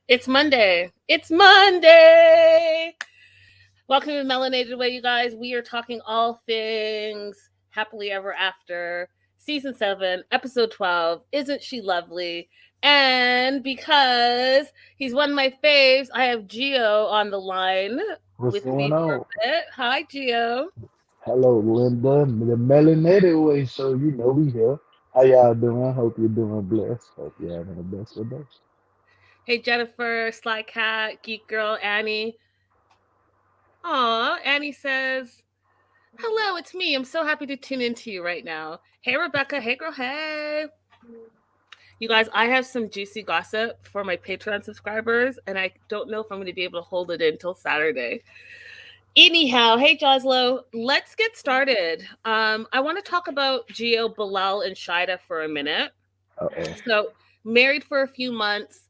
It's Monday. It's Monday. Welcome to Melanated Way, you guys. We are talking all things happily ever after. Season 7, episode 12. Isn't she lovely? And because he's one of my faves, I have Gio on the line What's with me going for a on? bit. Hi, Gio. Hello, Linda, the Melanated Way. So we here. How y'all doing? Hope you're doing blessed. Hope you're having the best of days. Hey, Jennifer, Sly Cat, Geek Girl, Annie. Aw, Annie says, hello, it's me. I'm so happy to tune into you right now. Hey, Rebecca. Hey, girl. Hey. You guys, I have some juicy gossip for my Patreon subscribers, and I don't know if I'm going to be able to hold it in until Saturday. Anyhow, hey, Joslo, let's get started. I want to talk about Gio, Bilal, and Shaeeda for a minute. Uh-oh. So, married for a few months,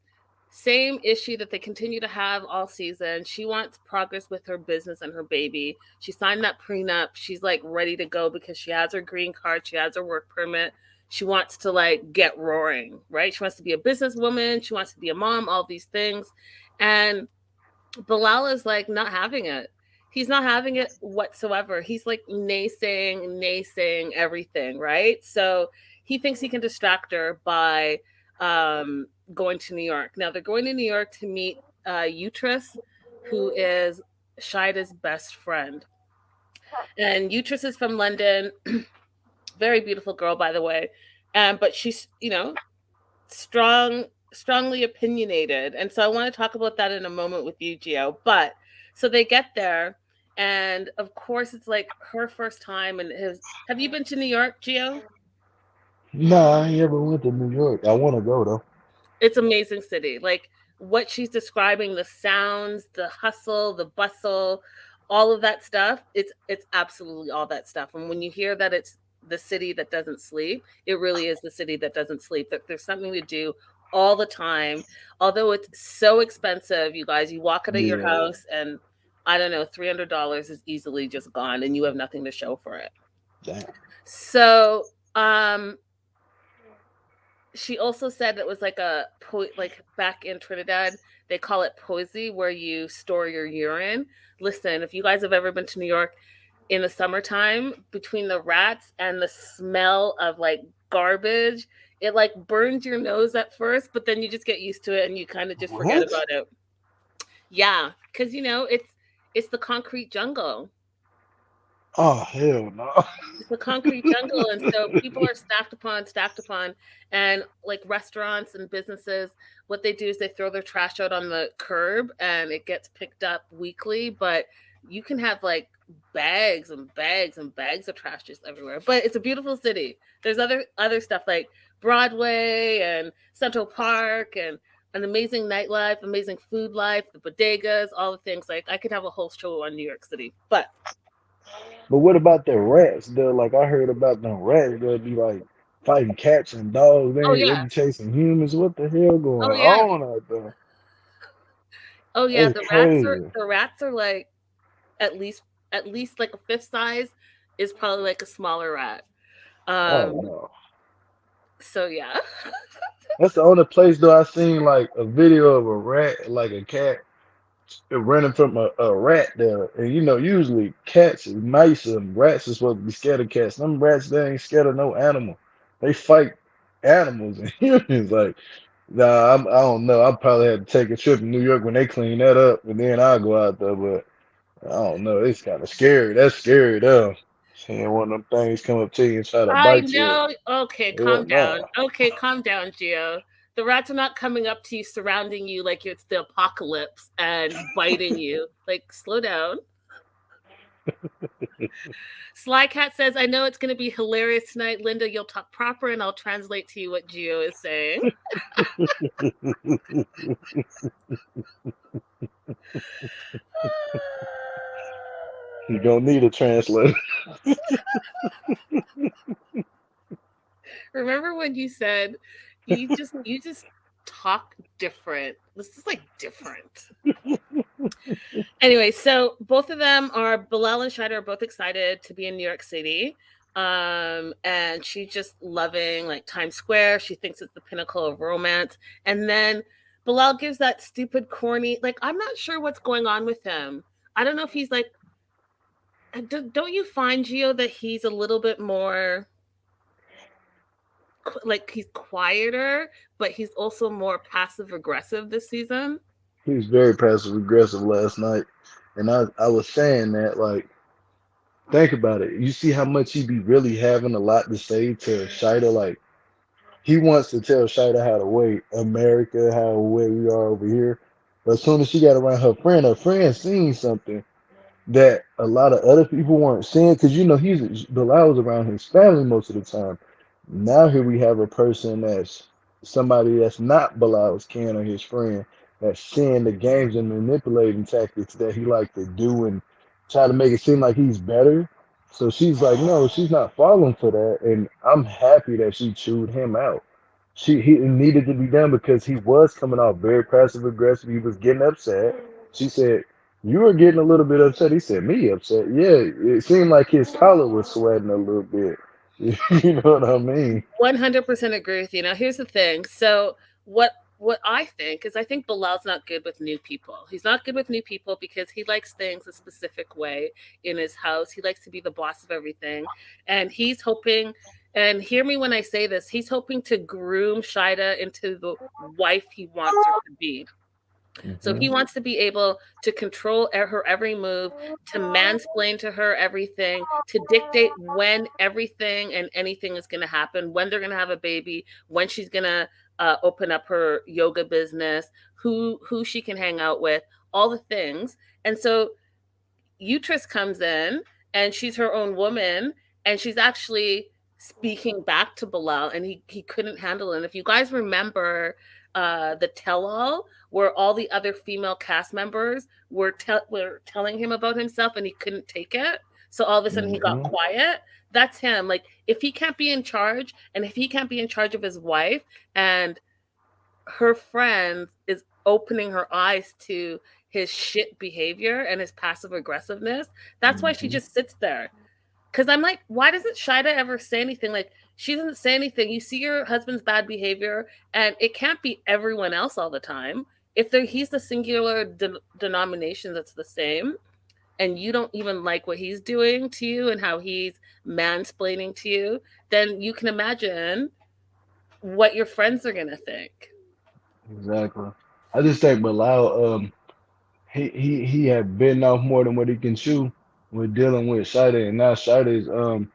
same issue that they continue to have all season. She wants progress with her business and her baby. She signed that prenup. She's like ready to go because she has her green card, she has her work permit. She wants to like get roaring, right? She wants to be a businesswoman, she wants to be a mom, all these things. And Bilal is like not having it. He's not having it whatsoever. He's like naysaying everything, right? So he thinks he can distract her by going to New York. Now they're going to New York to meet Utrus, who is Shaida's best friend. And Utrus is from London. Very beautiful girl, by the way. But she's, strongly opinionated. And so I want to talk about that in a moment with you, Gio. But so they get there, and of course it's like her first time. And his, have you been to New York, Gio? Nah, I ain't ever went to New York. I want to go though. It's amazing city. Like what she's describing, the sounds, the hustle, the bustle, all of that stuff. It's absolutely all that stuff. And when you hear that it's the city that doesn't sleep, it really is the city that doesn't sleep. That there's something to do all the time. Although it's so expensive, you guys, you walk out of your Yeah. house and I don't know, $300 is easily just gone and you have nothing to show for it. Damn. So, she also said it was like like back in Trinidad, they call it poesy, where you store your urine. Listen, if you guys have ever been to New York in the summertime, between the rats and the smell of like garbage, it like burns your nose at first, but then you just get used to it and you kind of just forget What? about it. Yeah, because it's the concrete jungle. Oh hell no. It's a concrete jungle, and so people are stacked upon, and like restaurants and businesses, what they do is they throw their trash out on the curb, and it gets picked up weekly. But you can have like bags and bags and bags of trash just everywhere. But it's a beautiful city. There's other stuff like Broadway and Central Park and an amazing nightlife, amazing food life, the bodegas, all the things. Like I could have a whole show on New York City, but But what about the rats? Though, like I heard about them rats. They'll be like fighting cats and dogs. oh They yeah, be chasing humans. What the hell oh going yeah. on out there? Oh yeah, That's crazy. the rats are like at least at least like a fifth size is probably like a smaller rat. Oh Um no. so yeah. That's the only place though I seen like a video of a rat, like a cat running from a rat there. And usually cats is nice and rats are supposed to be scared of cats. Them rats they ain't scared of no animal. They fight animals and humans. Like, nah, I don't know. I probably had to take a trip to New York when they clean that up, and then I'll go out there. But I don't know. It's kind of scary. That's scary though. Seeing one of them things come up to you and try to I bite you. know. Okay, Yeah, calm down. no. Okay, calm down, Gio. The rats are not coming up to you, surrounding you like it's the apocalypse and biting you. Like, slow down. Sly Cat says, I know it's going to be hilarious tonight. Linda, you'll talk proper and I'll translate to you what Gio is saying. You don't need a translator. Remember when you said you just talk different. This is like different. Anyway, so both of them are Bilal and Shaeeda are both excited to be in New York City. And she's just loving like Times Square. She thinks it's the pinnacle of romance. And then Bilal gives that stupid, corny, like, I'm not sure what's going on with him. I don't know if he's like, don't you find, Gio, that he's a little bit more, like, he's quieter, but he's also more passive aggressive this season? He was very passive aggressive last night, and I was saying that like think about it. You see how much he be really having a lot to say to Shaeeda. Like he wants to tell Shaeeda how to wait America, how way we are over here. But as soon as she got around her friend seen something that a lot of other people weren't seeing because you know he's Bilal was around his family most of the time. Now here we have a person that's somebody that's not Bilal's kin or his friend that's seeing the games and manipulating tactics that he like to do and try to make it seem like he's better. So she's like, no, she's not falling for that, and I'm happy that she chewed him out. He it needed to be done because he was coming off very passive aggressive. He was getting upset. She said, "You were getting a little bit upset." He said, "Me upset?" Yeah, it seemed like his collar was sweating a little bit. You know what I mean? 100% agree with you. Now, here's the thing. So, what I think is, I think Bilal's not good with new people. He's not good with new people because he likes things a specific way in his house. He likes to be the boss of everything, and he's hoping. And hear me when I say this. He's hoping to groom Shaeeda into the wife he wants her to be. So Hmm. he wants to be able to control her every move, to mansplain to her everything, to dictate when everything and anything is going to happen, when they're going to have a baby, when she's going to open up her yoga business, who she can hang out with, all the things. And so Uterus comes in and she's her own woman and she's actually speaking back to Bilal and he couldn't handle it. And if you guys remember the tell-all where all the other female cast members were telling him about himself and he couldn't take it. So all of a sudden he got Hmm. quiet. That's him. Like if he can't be in charge and if he can't be in charge of his wife and her friend is opening her eyes to his shit behavior and his passive aggressiveness. That's why she Hmm. just sits there. Cause I'm like, why doesn't Shaeeda ever say anything? Like, she doesn't say anything. You see your husband's bad behavior, and it can't be everyone else all the time. If he's the singular denomination that's the same, and you don't even like what he's doing to you and how he's mansplaining to you, then you can imagine what your friends are gonna think. Exactly. I just think Bilal, he had bitten off more than what he can chew with dealing with Shaeeda, and now Shaeeda is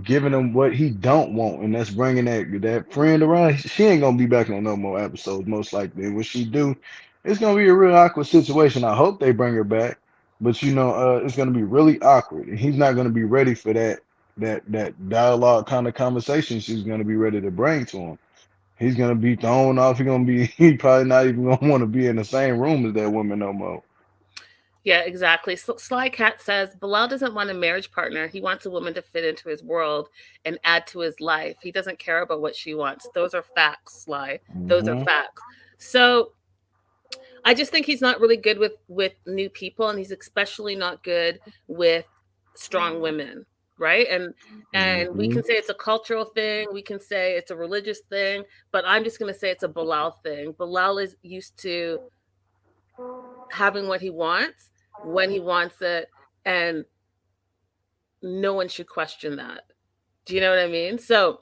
giving him what he don't want, and that's bringing that friend around. She ain't gonna be back on no more episodes, most likely. And when she do, it's gonna be a real awkward situation. I hope they bring her back, but you know, it's gonna be really awkward, and he's not gonna be ready for that dialogue kind of conversation she's gonna be ready to bring to him. He's gonna be thrown off. He's gonna be he probably not even gonna want to be in the same room as that woman no more. Yeah, exactly. Sly Cat says Bilal doesn't want a marriage partner. He wants a woman to fit into his world and add to his life. He doesn't care about what she wants. Those are facts, Sly. Those are Hmm. facts. So I just think he's not really good with new people, and he's especially not good with strong women, right? And we Hmm. can say it's a cultural thing, we can say it's a religious thing, but I'm just going to say it's a Bilal thing. Bilal is used to having what he wants when he wants it, and no one should question that. Do you know what I mean? So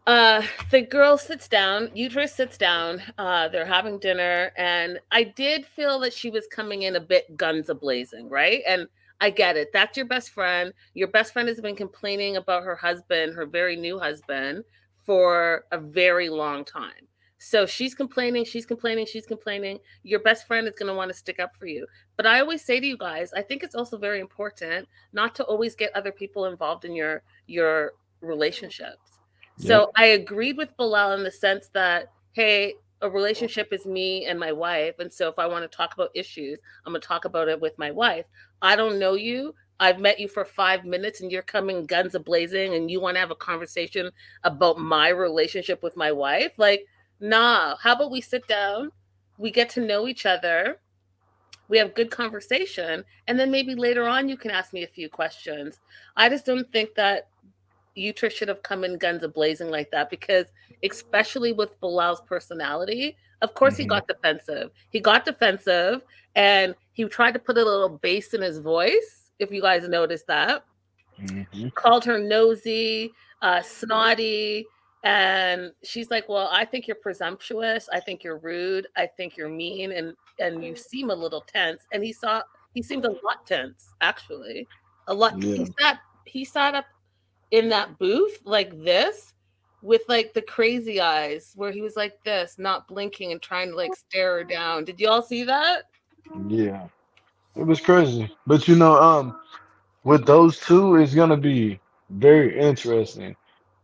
uh the girl sits down, Uterus sits down, they're having dinner, and I did feel that she was coming in a bit guns a blazing, right? And I get it. That's your best friend. Your best friend has been complaining about her husband, her very new husband, for a very long time. So she's complaining, she's complaining, she's complaining. Your best friend is going to want to stick up for you. But I always say to you guys, I think it's also very important not to always get other people involved in your relationships. Yep. So I agreed with Bilal in the sense that, hey, a relationship is me and my wife. And so if I want to talk about issues, I'm going to talk about it with my wife. I don't know you. I've met you for 5 minutes and you're coming guns a blazing and you want to have a conversation about my relationship with my wife. Like, nah, how about we sit down, we get to know each other, we have good conversation, and then maybe later on you can ask me a few questions. I just don't think that Uter should have come in guns a blazing like that because, especially with Bilal's personality, of course he Hmm. got defensive. He got defensive and he tried to put a little bass in his voice, if you guys noticed that. Hmm. Called her nosy, snotty, and she's like, "Well, I think you're presumptuous. I think you're rude. I think you're mean, and you seem a little tense." And he seemed a lot tense, actually, a lot. Yeah. He sat up in that booth like this with like the crazy eyes where he was like this, not blinking and trying to like stare her down. Did you all see that? Yeah. It was crazy. But with those two, it's gonna be very interesting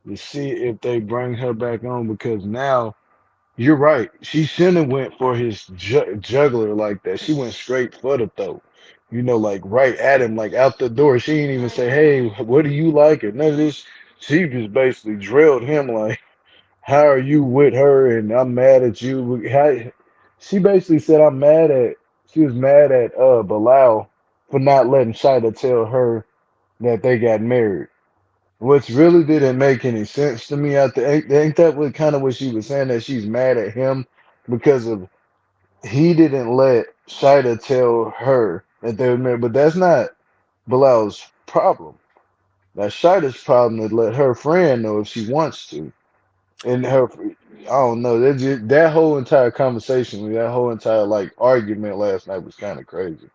to see if they bring her back on because now you're right. She shouldn't have went for his juggler like that. She went straight for the throat. Like right at him, like out the door. She didn't even say, "Hey, what do you like?" or none of this. She just basically drilled him like, "How are you with her?" And I'm mad at you. She basically said, "I'm mad at." She was mad at Bilal for not letting Shaeeda tell her that they got married. Which really didn't make any sense to me. Ain't that what kind of what she was saying that she's mad at him because of he didn't let Shaeeda tell her that they were married. But that's not Bilal's problem. That's Shaida's problem to let her friend know if she wants to. And I don't know. That whole entire conversation, that whole entire like argument last night was kind of crazy.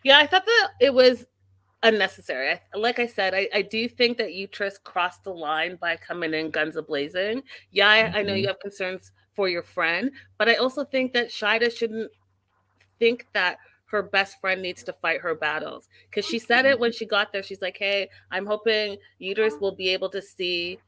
Yeah, I thought that it was unnecessary. Like I said, I do think that Uterus crossed the line by coming in guns a blazing. Yeah, I know Hmm. you have concerns for your friend, but I also think that Shida shouldn't think that her best friend needs to fight her battles because she said it when she got there. She's like, "Hey, I'm hoping Uterus will be able to see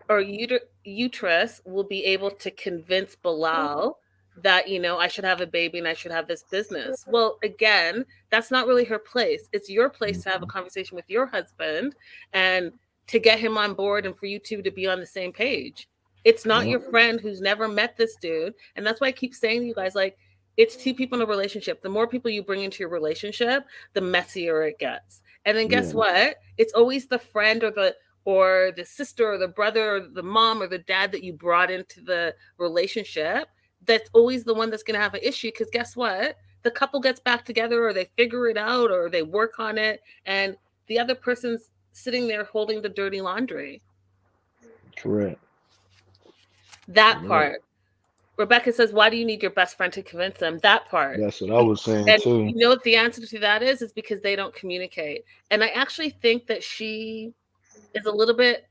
or uterus will be able to convince Bilal that I should have a baby and I should have this business." Well, again, that's not really her place. It's your place to have a Hmm. conversation with your husband and to get him on board and for you two to be on the same page. It's not Yep. your friend who's never met this dude, and that's why I keep saying to you guys, like, it's two people in a relationship. The more people you bring into your relationship, the messier it gets. And then guess Yeah. what? It's always the friend or the sister or the brother or the mom or the dad that you brought into the relationship that's always the one that's going to have an issue because guess what, the couple gets back together or they figure it out or they work on it and the other person's sitting there holding the dirty laundry. Correct. That Correct. part. Rebecca says, why do you need your best friend to convince them? That part. That's what I was saying And too. you know what the answer to that is because they don't communicate. And I actually think that she is a little bit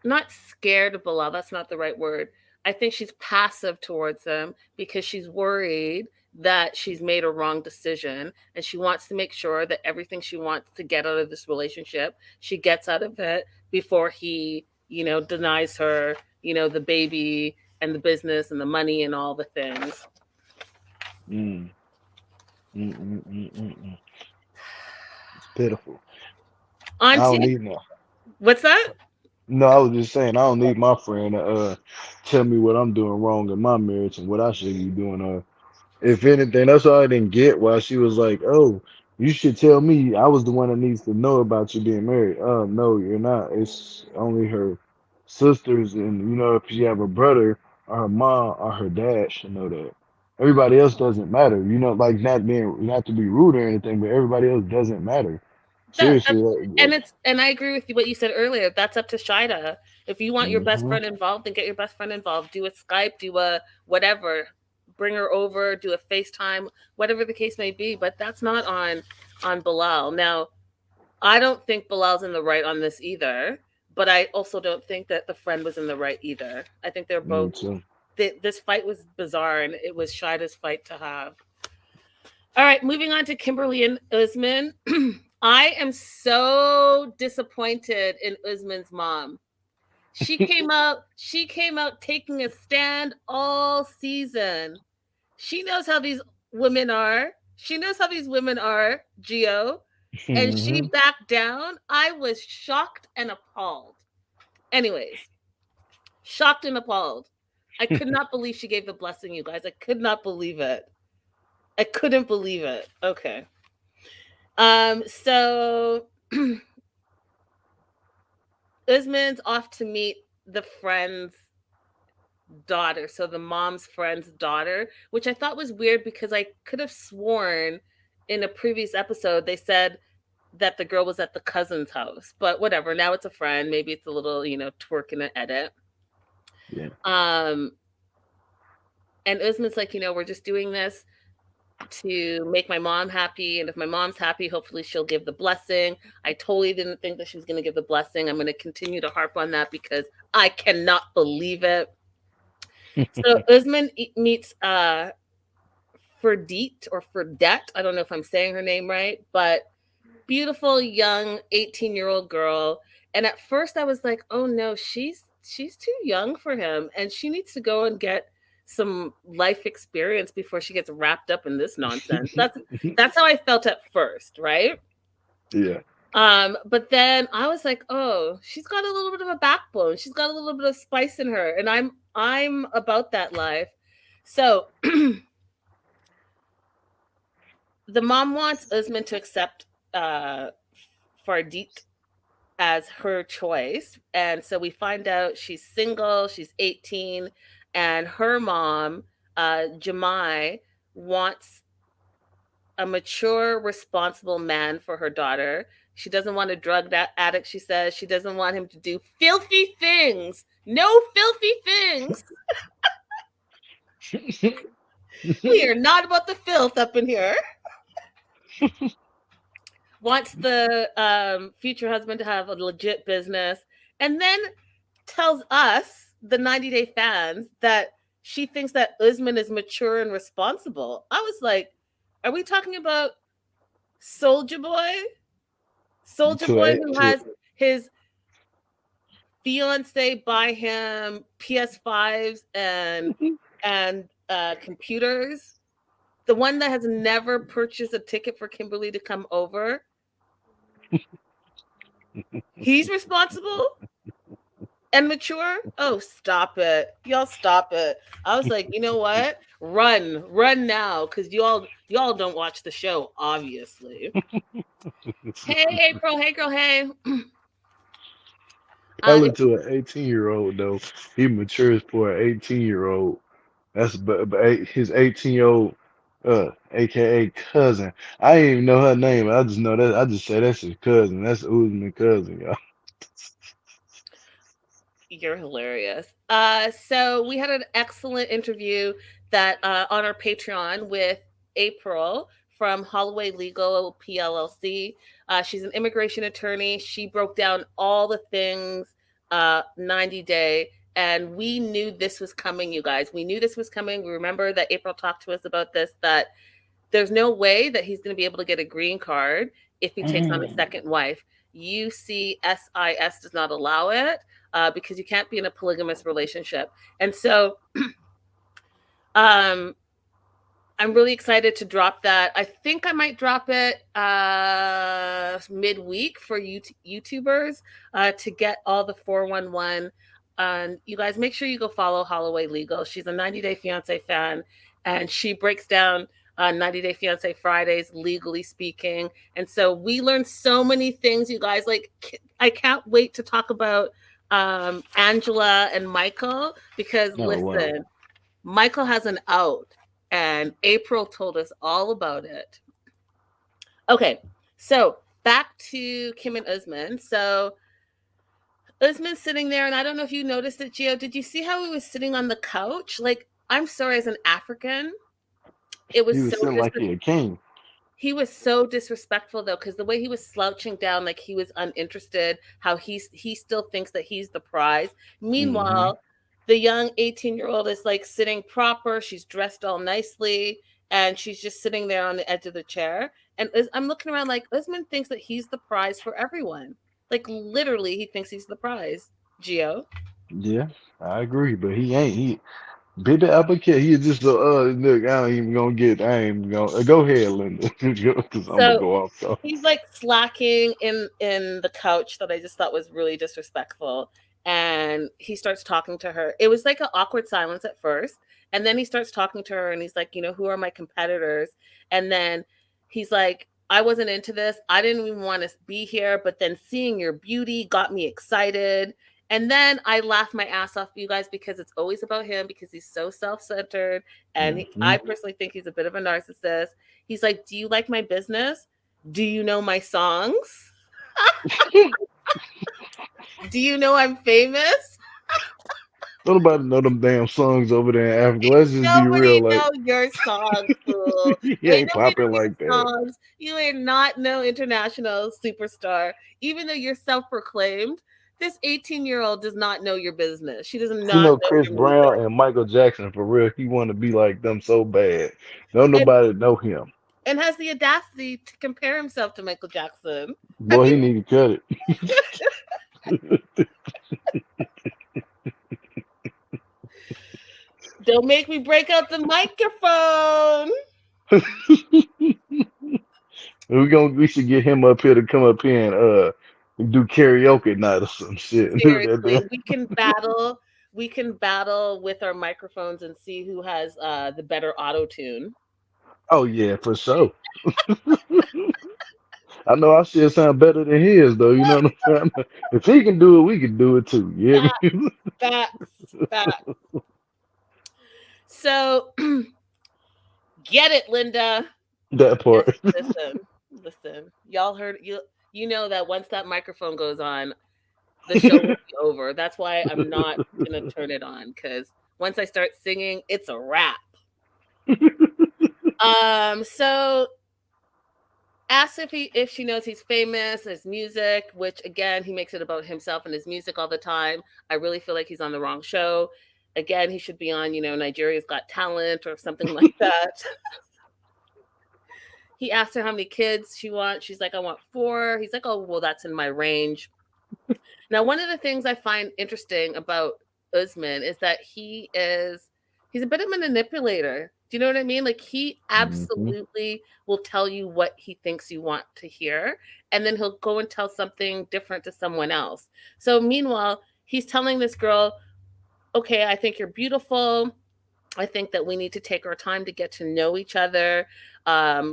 not scared of Bilal, that's not the right word. I think she's passive towards him because she's worried that she's made a wrong decision and she wants to make sure that everything she wants to get out of this relationship, she gets out of it before he, denies her, the baby and the business and the money and all the things. Mm, mm. It's pitiful. I don't Auntie, need no. what's that? No, I was just saying I don't need my friend to tell me what I'm doing wrong in my marriage and what I should be doing. If anything, that's why I didn't get why she was like, "Oh, you should tell me. I was the one that needs to know about you being married." No, you're not. It's only her sisters, and if you have a brother or her mom or her dad should know that. Everybody else doesn't matter. Like not to be rude or anything, but everybody else doesn't matter. That Seriously, and I agree with you what you said earlier. That's up to Shida. If you want your best mhm. friend involved, then get your best friend involved. Do a Skype, do a whatever. Bring her over, do a FaceTime, whatever the case may be. But that's not on Bilal. Now, I don't think Bilal's in the right on this either. But I also don't think that the friend was in the right either. I think they're Me both. too. This fight was bizarre, and it was Shida's fight to have. All right, moving on to Kimberly and Usman. I am so disappointed in Usman's mom. She came out taking a stand all season. She knows how these women are. She knows how these women are, Geo. And she Hmm. backed down. I was shocked and appalled. Anyways, shocked and appalled. I could not believe she gave the blessing, you guys. I could not believe it. I couldn't believe it. Okay. So Usman's off to meet the friend's daughter, so the mom's friend's daughter, which I thought was weird because I could have sworn in a previous episode they said that the girl was at the cousin's house. But whatever, now it's a friend. Maybe it's a little, twerk in an edit. Yeah. Um, and Usman's like, we're just doing this to make my mom happy. And if my mom's happy, hopefully she'll give the blessing. I totally didn't think that she was going to give the blessing. I'm going to continue to harp on that because I cannot believe it. So Usman meets Ferdeet or Ferdet. I don't know if I'm saying her name right, but beautiful young 18-year-old girl. And at first I was like, oh no, she's too young for him and she needs to go and get some life experience before she gets wrapped up in this nonsense. That's how I felt at first, right? Yeah. But then I was like, oh, she's got a little bit of a backbone. She's got a little bit of spice in her, and I'm about that life. So the mom wants Usman to accept Fardit as her choice. And so we find out she's single, she's 18, and her mom, Jamai, wants a mature, responsible man for her daughter. She doesn't want a drug addict, she says. She doesn't want him to do filthy things. No filthy things. We are not about the filth up in here. Wants the future husband to have a legit business, and then tells us, the 90-day fans, that she thinks that Usman is mature and responsible. I was like, are we talking about Soldier Boy? Soldier to Boy a who to has his fiance buy him PS5s and computers. The one that has never purchased a ticket for Kimberly to come over. He's responsible and mature? Oh, stop it. Y'all stop it. I was like, you know what? Run now, because y'all don't watch the show, obviously. Hey, April, hey girl, hey. tell If it to an 18-year-old though. He matures for an 18-year-old. That's but his 18-year-old, aka cousin. I didn't even know her name. I just know that. I just say that's his cousin. That's Usman cousin, y'all. You're hilarious. So we had an excellent interview that on our Patreon with April from Holloway Legal PLLC. She's an immigration attorney. She broke down all the things 90 day, and we knew this was coming, you guys. We knew this was coming. We remember that April talked to us about this, that there's no way that he's going to be able to get a green card if he takes on a Mm. second wife. UCSIS does not allow it because you can't be in a polygamous relationship. And so um, I'm really excited to drop that. I think I might drop it midweek for YouTubers to get all the 411. You guys, make sure you go follow Holloway Legal. She's a 90-day Fiance fan, and she breaks down 90 Day Fiance Fridays, legally speaking. And so we learned so many things, you guys. Like, I can't wait to talk about Angela and Michael, because Oh wow. listen, Michael has an out, and April told us all about it. Okay, so back to Kim and Usman. So Usman's sitting there, and I don't know if you noticed it, Gio. Did you see how he was sitting on the couch? Like, I'm sorry, as an African, it He was was so sitting like he a king. he was so disrespectful though, because the way he was slouching down, like he was uninterested, how he still thinks that he's the prize. Hmm. Meanwhile, the young 18-year-old is like sitting proper, she's dressed all nicely, and she's just sitting there on the edge of the chair. And I'm looking around like, Usman thinks that he's the prize for everyone. Like, literally, he thinks he's the prize. Gio. Yeah, I agree, but he ain't. He baby advocate. He just look. I ain't even gonna get. I ain't gonna go ahead, Linda, because I'm gonna So go off though. he's like slacking in the couch that I just thought was really disrespectful. And he starts talking to her. It was like an awkward silence at first. And then he starts talking to her and he's like, who are my competitors? And then he's like, I wasn't into this. I didn't even want to be here, but then seeing your beauty got me excited. And then I laughed my ass off, you guys, because it's always about him because he's so self-centered, and Hmm. I personally think he's a bit of a narcissist. He's like, "Do you like my business? Do you know my songs? Do you know I'm famous? Nobody know them damn songs over there in Africa. Let's just be real. Nobody Like know your songs, fool. he Ain't ain't nobody know popping like your that. songs. You ain't not no international superstar. Even though you're self-proclaimed, this 18-year-old does not know your business. She does She not know know Chris your music. Brown and Michael Jackson for real. He want to be like them so bad. Don't And nobody know him. and has the audacity to compare himself to Michael Jackson. Have Boy, he you need to cut don't make me break out the microphone. it. We should get him up here to come up here and do karaoke night or some shit. Seriously, we can battle with our microphones and see who has the better auto tune. Oh yeah, for sure. I know our shit sound better than his though. You know what I'm saying? If he can do it, we can do it too. You hear me? Facts, facts. So get it, Linda. That Just part. listen. Y'all heard you. You know that once that microphone goes on, the show will be over. That's why I'm not gonna turn it on because once I start singing, it's a wrap. So asks if she knows he's famous, his music, which again he makes it about himself and his music all the time. I really feel like he's on the wrong show. Again, he should be on, Nigeria's Got Talent or something like that. He asked her how many kids she wants. She's like, I want four. He's like, oh, well, that's in my range. Now, one of the things I find interesting about Usman is that he's a bit of a manipulator. Do you know what I mean? Like he Hmm. absolutely will tell you what he thinks you want to hear, and then he'll go and tell something different to someone else. So meanwhile, he's telling this girl, "Okay, I think you're beautiful. I think that we need to take our time to get to know each other."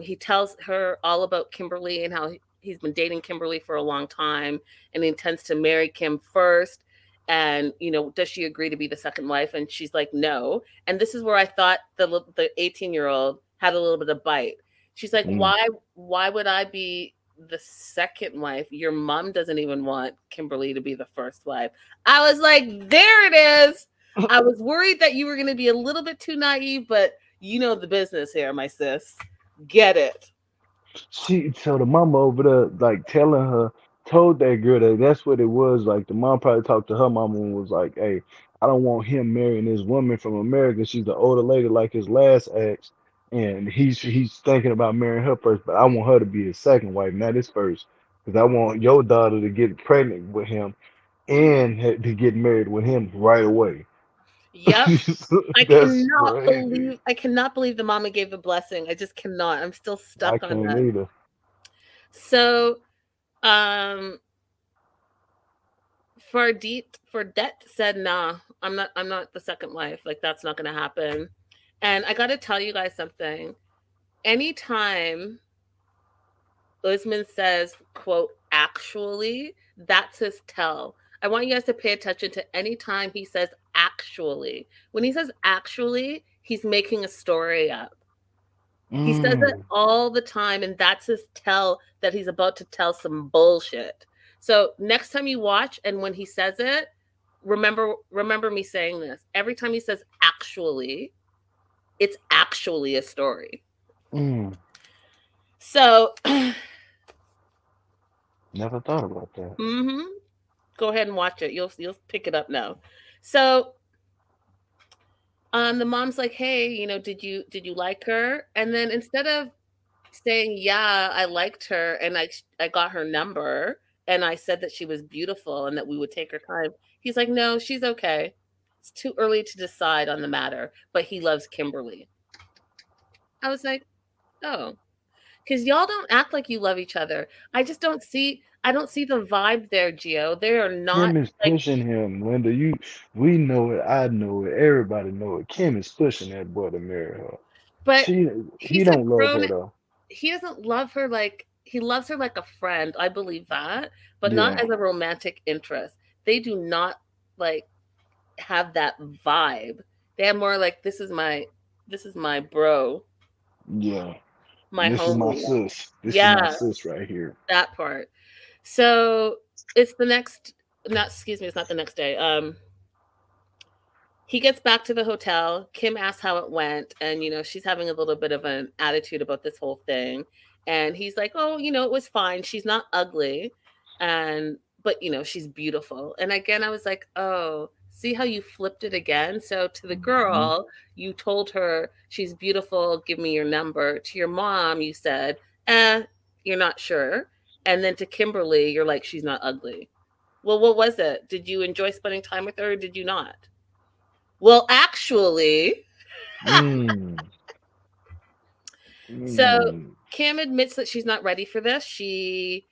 He tells her all about Kimberly and how he's been dating Kimberly for a long time and he intends to marry Kim first. And, does she agree to be the second wife? And she's like, no. And this is where I thought the 18-year-old had a little bit of bite. She's like, Mm. why would I be the second wife? Your mom doesn't even want Kimberly to be the first wife. I was like, there it is. I was worried that you were going to be a little bit too naive, but you know the business here, my sis. Get it. So the mama over there, like telling her, told that girl that that's what it was. Like the mom probably talked to her mama and was like, "Hey, I don't want him marrying this woman from America. She's the older lady like his last ex, and he's thinking about marrying her first. But I want her to be his second wife, not his first, because I want your daughter to get pregnant with him and to get married with him right away." Yep. That's crazy. I cannot believe the mama gave the blessing. I just cannot. I'm still I stuck on can't that. either. So, um Fardette said, "Nah, I'm not the second wife. Like that's not going to happen." And I got to tell you guys something. Anytime Usman says, quote, actually, that's his tell. I want you guys to pay attention to any time he says actually. When he says actually, he's making a story up. He says it Mm. all the time, and that's his tell that he's about to tell some bullshit. So next time you watch, and when he says it, remember me saying this. Every time he says actually, it's actually a story. Mm. So Never thought about that. mhm, go ahead and watch it. You'll pick it up now. So the mom's like, "Hey, did you like her?" And then instead of saying, "Yeah, I liked her and I got her number and I said that she was beautiful and that we would take her time." He's like, "No, she's okay. It's too early to decide on the matter, but he loves Kimberly." I was like, "Oh, cuz y'all don't act like you love each other. I don't see the vibe there, Gio. They are not Kim is like pushing him, Linda. We know it. I know it. Everybody know it. Kim is pushing that boy to marry her. but She, he he's a don't love grown her though. he doesn't love her like he loves her like a friend. I believe that, but not Yeah, as a romantic interest. They do not like have that vibe. They have more like this is my bro, yeah. my And this is my homie. sis. This is my Yeah, sis right here. that part. So it's the next not excuse me, it's not the next day. He gets back to the hotel. Kim asks how it went, and she's having a little bit of an attitude about this whole thing. And he's like, "Oh, it was fine. She's not ugly, and but she's beautiful." And again, I was like, "Oh, see how you flipped it again." So to the Hmm. girl, you told her she's beautiful. Give me your number. To your mom, you said, you're not sure." And then to Kimberly, you're like, "She's not ugly." Well, what was it? Did you enjoy spending time with her, or did you not? Well, actually, Mm. so Mm. Kim admits that she's not ready for this. She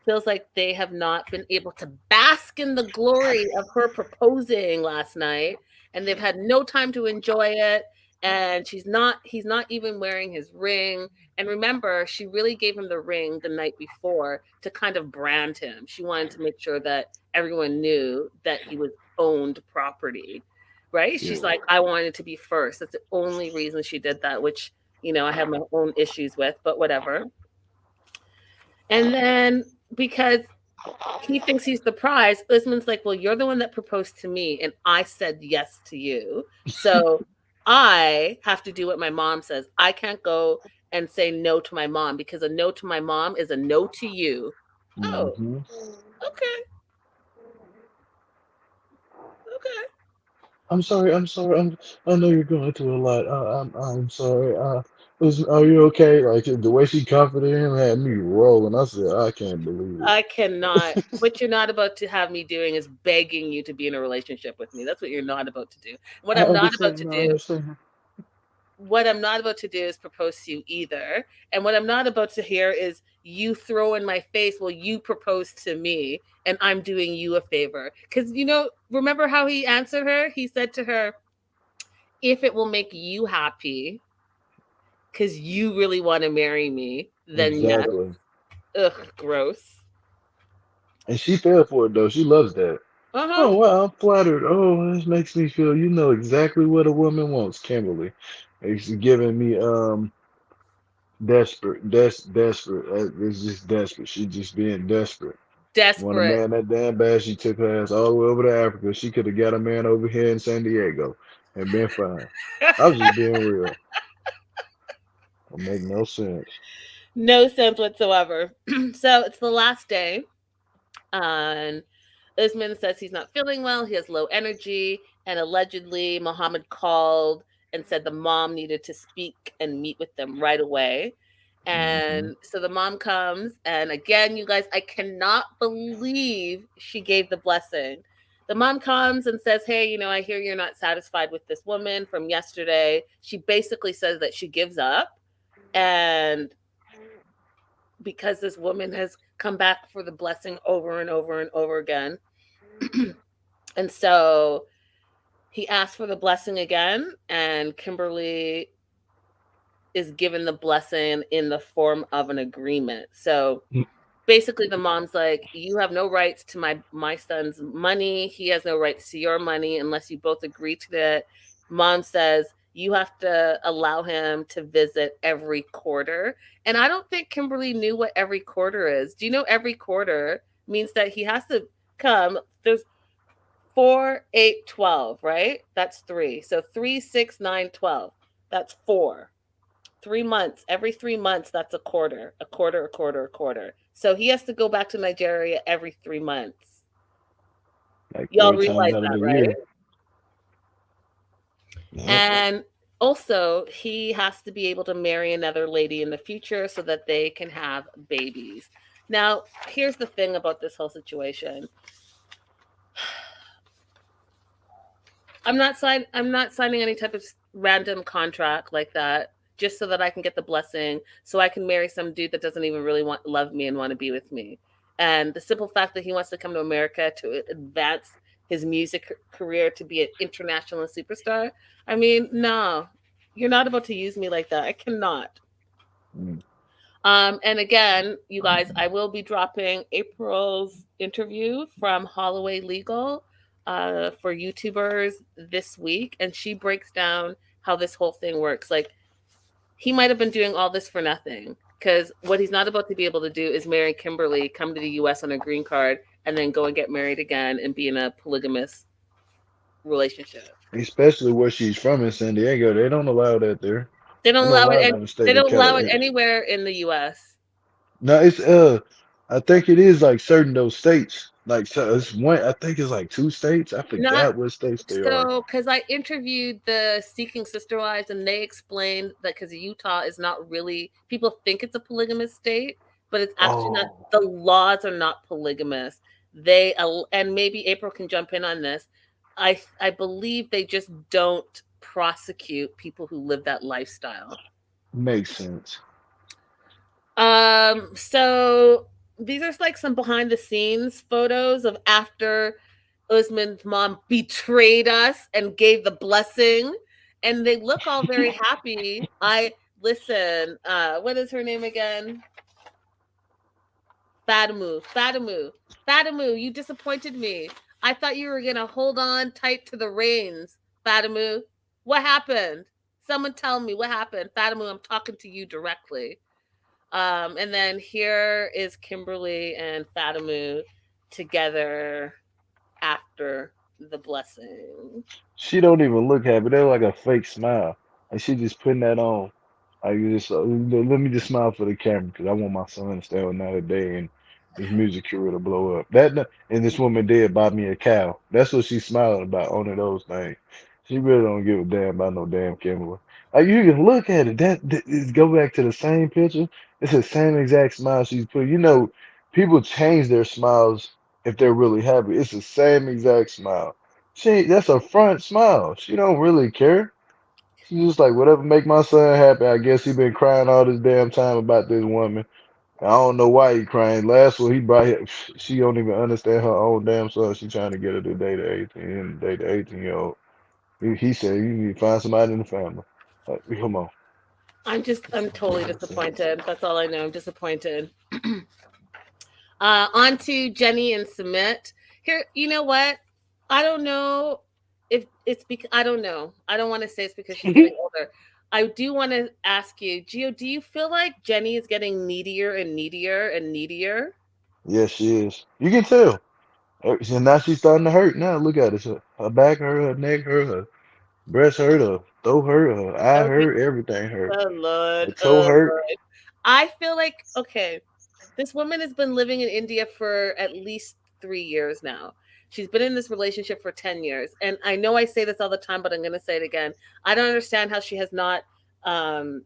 feels like they have not been able to bask in the glory of her proposing last night, and they've had no time to enjoy it. And he's not even wearing his ring. And remember, she really gave him the ring the night before to kind of brand him. She wanted to make sure that everyone knew that he was owned property, right? Yeah. She's like, I wanted to be first. That's the only reason she did that, which I have my own issues with, but whatever. And then because he thinks he's the prize, Usman's like, well, you're the one that proposed to me, and I said yes to you. So I have to do what my mom says. I can't go and say no to my mom because a no to my mom is a no to you. Oh, Hmm. okay, okay. I'm sorry. I'm sorry. I know you're going through a lot. I'm sorry. Are you okay? Like the way she comforted him had me rolling. I said, I can't believe I cannot. What you're not about to have me doing is begging you to be in a relationship with me. That's what you're not about to do. What it. I I'm not about to understand. I do understand. what I'm not about to do is propose to you either. And what I'm not about to hear is you throw in my face, well, you proposed to me and I'm doing you a favor. Because, remember how he answered her? He said to her, if it will make you happy, because you really want to marry me, then yes. Exactly. Ugh, gross. And she fell for it though. She loves that. Uh huh. Oh wow, I'm flattered. Oh, this makes me feel you know exactly what a woman wants, Kimberly. It's giving me desperate, desperate. It's just desperate. She just being desperate. Want a Desperate. man that damn bad. She took her ass all the way over to Africa. She could have got a man over here in San Diego and been fine. I was just being real. Don't make no sense. No sense whatsoever. So it's the last day. And Usman says he's not feeling well. He has low energy. And allegedly, Muhammad called and said the mom needed to speak and meet with them right away. Hmm. And so the mom comes. And again, you guys, I cannot believe she gave the blessing. The mom comes and says, hey, I hear you're not satisfied with this woman from yesterday. She basically says that she gives up. And because this woman has come back for the blessing over and over and over again. And so he asked for the blessing again, and Kimberly is given the blessing in the form of an agreement. So basically the mom's like, you have no rights to my son's money. He has no rights to your money unless you both agree to it. Mom says you have to allow him to visit every quarter. And I don't think Kimberly knew what every quarter is. Do you know every quarter means that he has to come? There's 4, 8, 12, right? That's 3. So 3, 6, 9, 12. That's 4. 3 months. Every 3 months, that's a quarter, a quarter, a quarter, a quarter. So he has to go back to Nigeria every 3 months. Like Y'all 4 times realize out of that, the right? year. Yep. And also, he has to be able to marry another lady in the future so that they can have babies. Now, here's the thing about this whole situation. I'm not signing any type of random contract like that just so that I can get the blessing so I can marry some dude that doesn't even really want love me and want to be with me. And the simple fact that he wants to come to America to advance his music career to be an international superstar. I mean, no. You're not about to use me like that. I cannot. Mm. And again, you guys, I will be dropping April's interview from Holloway Legal for YouTubers this week, and she breaks down how this whole thing works. Like, he might have been doing all this for nothing, because what he's not about to be able to do is marry Kimberly, come to the US on a green card, and then go and get married again and be in a polygamous relationship. Especially where she's from in San Diego. They don't allow that there. They I don't know a allow it, lot of and them stay they in don't allow it Cali. anywhere in the US. No, it's I think it is like certain those states. Like so it's one I think it's like two states. I Not forgot what states they are. so, because I interviewed the Seeking Sister Wives, and they explained that because Utah is not really, people think it's a polygamous state, but it's actually not. Oh, The laws are not polygamous. They and maybe April can jump in on this. I believe they just don't prosecute people who live that lifestyle. makes sense. So these are like some behind the scenes photos of after Usman's mom betrayed us and gave the blessing, and they look all very happy. I listen. What is her name again? Fatamu. Fatamu. Fatamu. You disappointed me. I thought you were gonna hold on tight to the reins. Fatamu. What happened? Someone tell me what happened. Fatamu, I'm talking to you directly. And then here is Kimberly and Fatamu together after the blessing. She don't even look happy. They're like a fake smile. And she just putting that on. Like you just let me just smile for the camera because I want my son to stay another day and his music career to blow up. And this woman did buy me a cow. That's what she's smiling about. Only those things. She really don't give a damn about no damn camera. Like you can look at it. Go back to the same picture. It's the same exact smile she's put. You know, people change their smiles if they're really happy. It's the same exact smile. That's a front smile. She don't really care. She's just like, whatever make my son happy. I guess he been crying all this damn time about this woman. I don't know why he crying. Last one he brought here, she don't even understand her own damn son. She trying to get her to date a 18, date the 18-year-old. He said you need to find somebody in the family. Like, come on, I'm make totally no sense. disappointed. That's all I know. I'm disappointed. On to Jenny and Sumit. Here, you know what? I don't know if it's because I don't know. I don't want to say it's because she's getting older. I do want to ask you, Gio, do you feel like Jenny is getting needier and needier and needier? Yes, she is. You can tell. So now she's starting to hurt. Now look at it. Her back hurt, her neck hurt, her breast hurt, her throat hurt, her eye Oh, hurt, everything hurt. oh Lord, Her toe oh hurt. Lord. I feel like okay, this woman has been living in India for at least 3 years now. She's been in this relationship for 10 years, and I know I say this all the time, but I'm going to say it again. I don't understand how she has not um,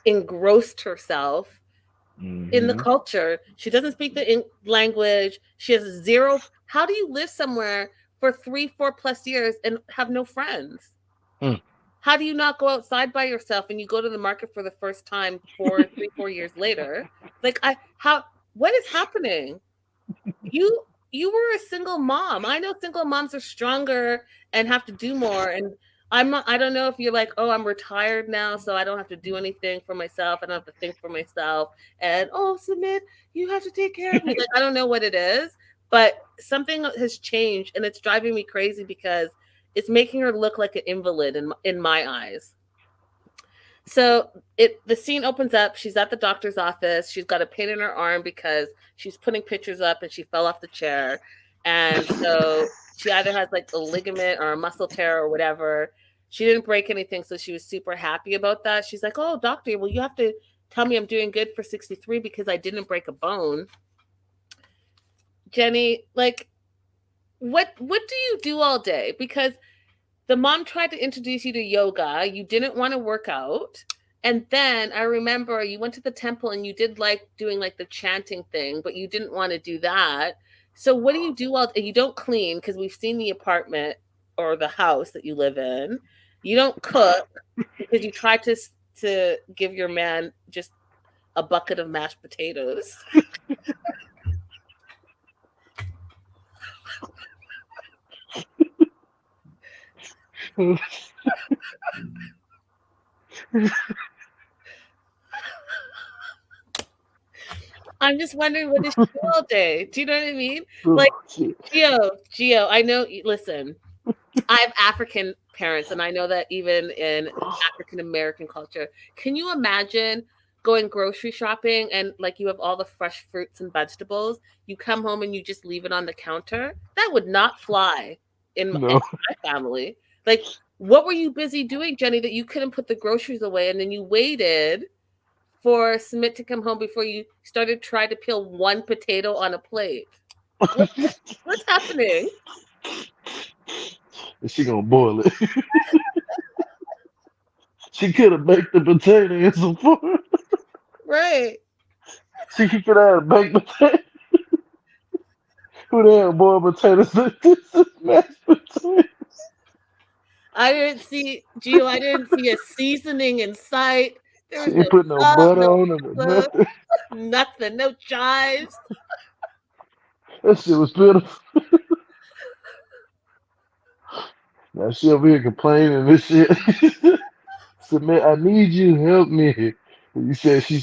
engrossed herself in the Hmm. culture. She doesn't speak the language. She has zero. How do you live somewhere for 3, 4 plus years and have no friends? Mm. How do you not go outside by yourself and you go to the market for the first time 4 3 4 years later? Like I how what is happening? You were a single mom. I know single moms are stronger and have to do more, and I don't know if you're like, "Oh, I'm retired now, so I don't have to do anything for myself. I don't have to think for myself." And, "Oh, Submit, you have to take care of me." Like I don't know what it is, but something has changed and it's driving me crazy because it's making her look like an invalid in my eyes. So the scene opens up. She's at the doctor's office. She's got a pain in her arm because she's putting pictures up and she fell off the chair. And so she either has like a ligament or a muscle tear or whatever. She didn't break anything, so she was super happy about that. She's like, "Oh, doctor, well, you have to tell me I'm doing good for 63 because I didn't break a bone." Jenny, like, what do you do all day? Because the mom tried to introduce you to yoga. You didn't want to work out. And then I remember you went to the temple and you did like doing like the chanting thing, but you didn't want to do that. So what do you do all you don't clean because we've seen the apartment or the house that you live in. You don't cook because you tried to give your man just a bucket of mashed potatoes. I'm just wondering what does she do all day? Do you know what I mean? Like Oh, shit. Geo, I know. Listen, I have African parents, and I know that even in African American culture, can you imagine going grocery shopping and like you have all the fresh fruits and vegetables, you come home and you just leave it on the counter? That would not fly in No. my family. Like, what were you busy doing, Jenny, that you couldn't put the groceries away and then you waited for Sumit to come home before you started trying to peel one potato on a plate? What what's happening? And she gonna boil it. She could have baked the potato in some food. Right. She could have baked potato. Who the hell boiled potatoes? This is mashed potatoes. I didn't see Gio, I didn't see a seasoning in sight. There She was no ain't put no salt, butter no on it or pepper, nothing. nothing, no chives. That shit was beautiful. Now she over here complaining and shit. Submit, I need you, help me. You said she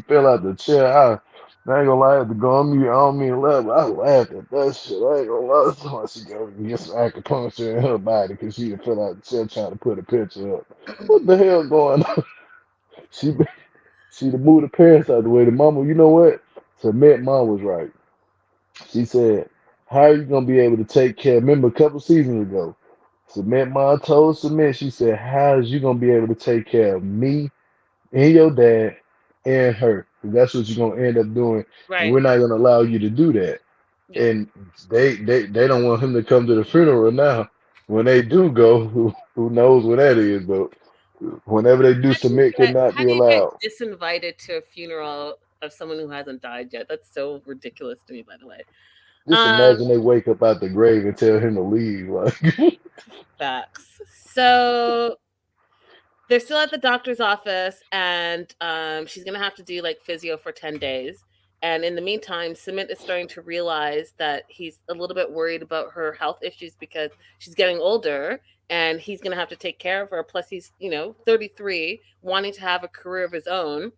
fell out the chair. I ain't gonna lie, I had to go on mute. I don't mean to laugh, but I laughed at that shit. I ain't gonna lie. So she go get some acupuncture in her body because she had fell out the chair trying to put a picture up. What the hell going on? She she done moved the parents out the way. The mama, you know what? Submit mom was right. She said, "How are you gonna be able to take care?" Remember a couple seasons ago, Submit mom told Submit, she said, "How is you gonna be able to take care of me and your dad and her? 'Cause that's what you're gonna end up doing, and Right. we're not gonna allow you to do that." Yeah. And they don't want him to come to the funeral now. When they do go, who knows what that is, but whenever they do, Submit cannot How be do you get allowed. disinvited to a funeral of someone who hasn't died yet? That's so ridiculous to me, by the way. Just Um, imagine they wake up out the grave and tell him to leave. Like, Facts. So they're still at the doctor's office, and she's gonna have to do like physio for 10 days. And in the meantime, Sumit is starting to realize that he's a little bit worried about her health issues because she's getting older, and he's gonna have to take care of her. Plus, he's 33, wanting to have a career of his own.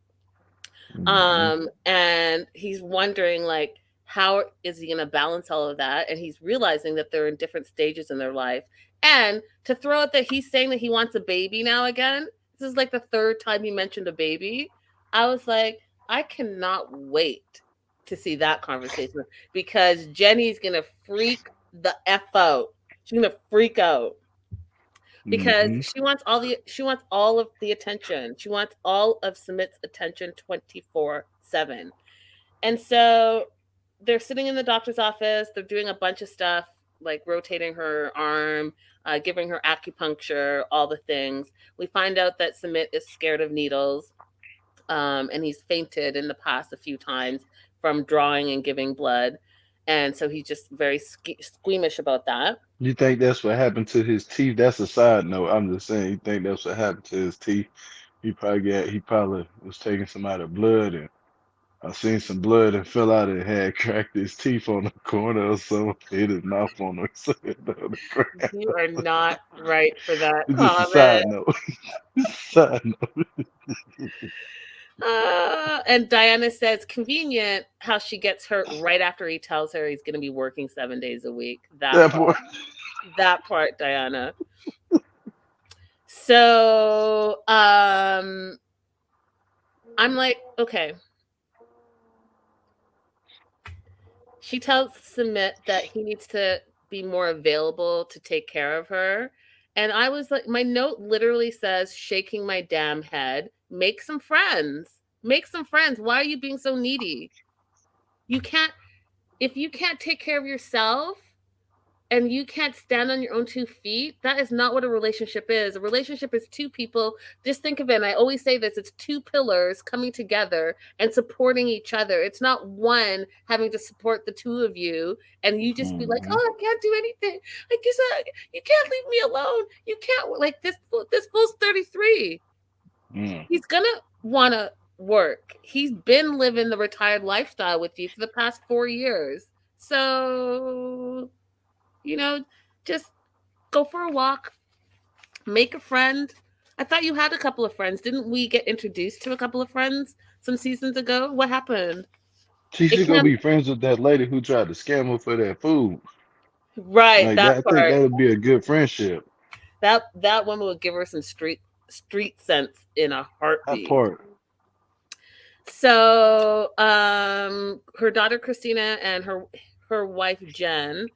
mhm. And he's wondering like how is he going to balance all of that, and he's realizing that they're in different stages in their life. And to throw out that he's saying that he wants a baby now again, this is like the third time he mentioned a baby. I was like, I cannot wait to see that conversation because Jenny's going to freak the f out. She's going to freak out because Hmm. she wants all of the attention. She wants all of Sumit's attention 24/7. And so they're sitting in the doctor's office, they're doing a bunch of stuff like rotating her arm, giving her acupuncture, all the things. We find out that Sumit is scared of needles, and he's fainted in the past a few times from drawing and giving blood. And so he's just very squeamish about that. You think that's what happened to his teeth? That's a side note. I'm just saying, you think that's what happened to his teeth? He probably was taking some out of blood, and I seen some blood and fell out and had cracked his teeth on the corner or something, hit his mouth on the, on the ground. You are not right for that It's just a comment. side note. Side note. And Diana says, convenient how she gets hurt right after he tells her he's going to be working 7 days a week. That That part, boy. that part, Diana. So, I'm like, okay. She tells Sumit that he needs to be more available to take care of her. And I was like, my note literally says, shaking my damn head, make some friends. Make some friends. Why are you being so needy? You can't, if you can't take care of yourself and you can't stand on your own 2 feet, that is not what a relationship is. A relationship is two people. Just think of it. And I always say this, it's two pillars coming together and supporting each other. It's not one having to support the two of you and you just be like, Hmm. oh, I can't do anything. I guess you can't leave me alone. You can't, like, this fool's 33. Mm. He's gonna want to work. He's been living the retired lifestyle with you for the past 4 years. So, you know, just go for a walk, make a friend. I thought you had a couple of friends. Didn't we get introduced to a couple of friends some seasons ago? What happened? She It should go can't. be friends with that lady who tried to scam her for that food. Right, Like that that, I think part. that would be a good friendship. That woman would give her some street sense in a That heartbeat. part. So, her daughter Christina and her wife Jen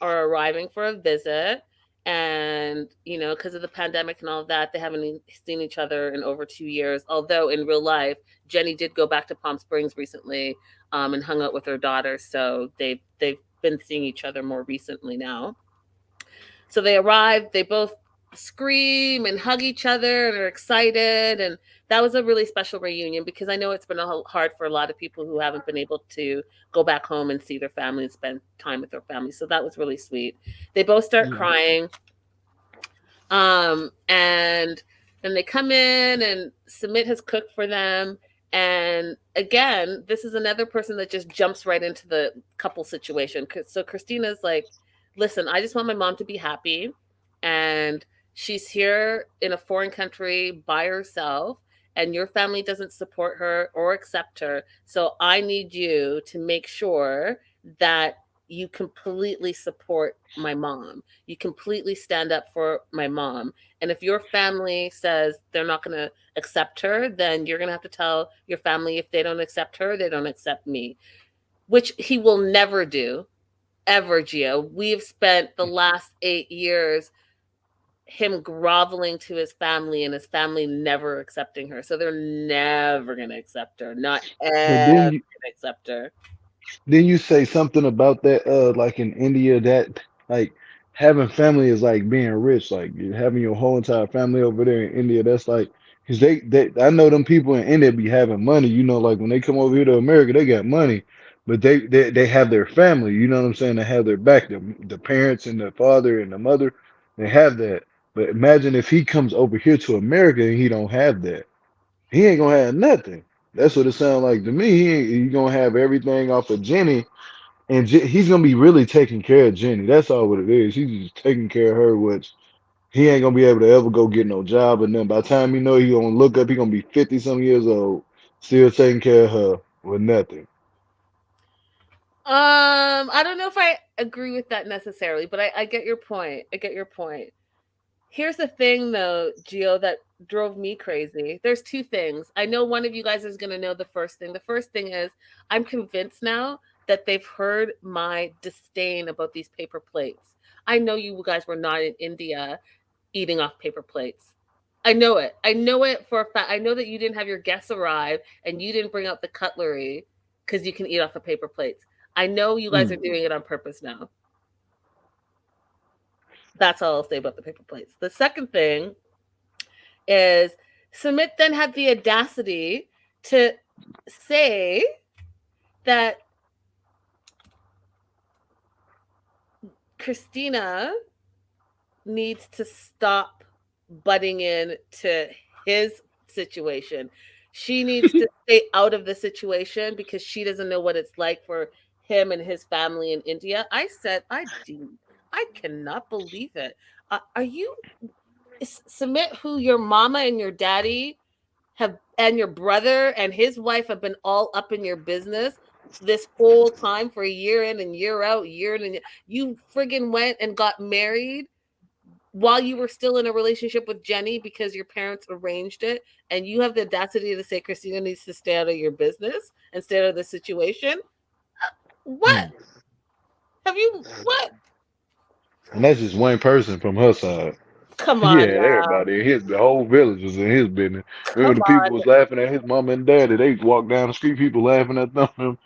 are arriving for a visit, and because of the pandemic and all of that, they haven't seen each other in over 2 years. Although in real life, Jenny did go back to Palm Springs recently, and hung out with her daughter, so they've been seeing each other more recently now. So they arrive, they both scream and hug each other and are excited. And that was a really special reunion because I know it's been hard for a lot of people who haven't been able to go back home and see their family and spend time with their family. So that was really sweet. They both start Yeah. crying. And then they come in and Sumit has cooked for them. And again, this is another person that just jumps right into the couple situation. So Christina's like, listen, I just want my mom to be happy. And she's here in a foreign country by herself. And your family doesn't support her or accept her. So I need you to make sure that you completely support my mom. You completely stand up for my mom. And if your family says they're not going to accept her, then you're going to have to tell your family if they don't accept her, they don't accept me, which he will never do, ever, Gio. We've spent the last 8 years him groveling to his family and his family never accepting her. So they're never going to accept her, not But ever then going to accept her. you say something about that, like in India, that like having family is like being rich, like you having your whole entire family over there in India. That's like, cause they I know them people in India be having money, like when they come over here to America, they got money, but they have their family, you know what I'm saying? They have their back, the parents and the father and the mother, they have that. But imagine if he comes over here to America and he don't have that. He ain't gonna have nothing. That's what it sounds like to me. He gonna have everything off of Jenny, and he's gonna be really taking care of Jenny. That's all what it is. He's just taking care of her, which he ain't gonna be able to ever go get no job. And then by the time he gonna look up, he gonna be 50 some years old, still taking care of her with nothing. I don't know if I agree with that necessarily, but I get your point. I get your point. Here's the thing, though, Gio, that drove me crazy. There's two things. I know one of you guys is going to know the first thing. The first thing is I'm convinced now that they've heard my disdain about these paper plates. I know you guys were not in India eating off paper plates. I know it. I know it for a fact. I know that you didn't have your guests arrive and you didn't bring out the cutlery because you can eat off the paper plates. I know you guys are Mm. doing it on purpose now. That's all I'll say about the paper plates. The second thing is Sumit then had the audacity to say that Christina needs to stop butting in to his situation. She needs to stay out of the situation because she doesn't know what it's like for him and his family in India. I said, I cannot believe it. Are you Submit who your mama and your daddy have and your brother and his wife have been all up in your business this whole time for a year in and year out, year in and you friggin' went and got married while you were still in a relationship with Jenny because your parents arranged it, and you have the audacity to say Christina needs to stay out of your business and stay out of the situation. What Mm. have you? What? And that's just one person from her side. Come Yeah, on now. everybody in the whole village was in his business. Remember Come the people on. was laughing at his mom and daddy. They walked down the street, people laughing at them.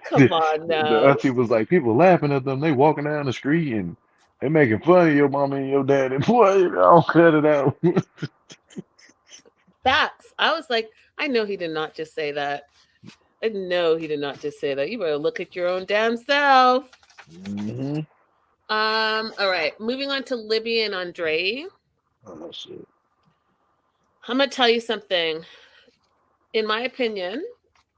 Come on The now. auntie was like, people laughing at them. They walking down the street and they making fun of your mama and your daddy. Boy, I'll cut it out. Facts. I was like, I know he did not just say that. I know he did not just say that. You better look at your own damn self. Hmm. All right. Moving on to Libby and Andre. Oh, shit. I'm gonna tell you something. In my opinion,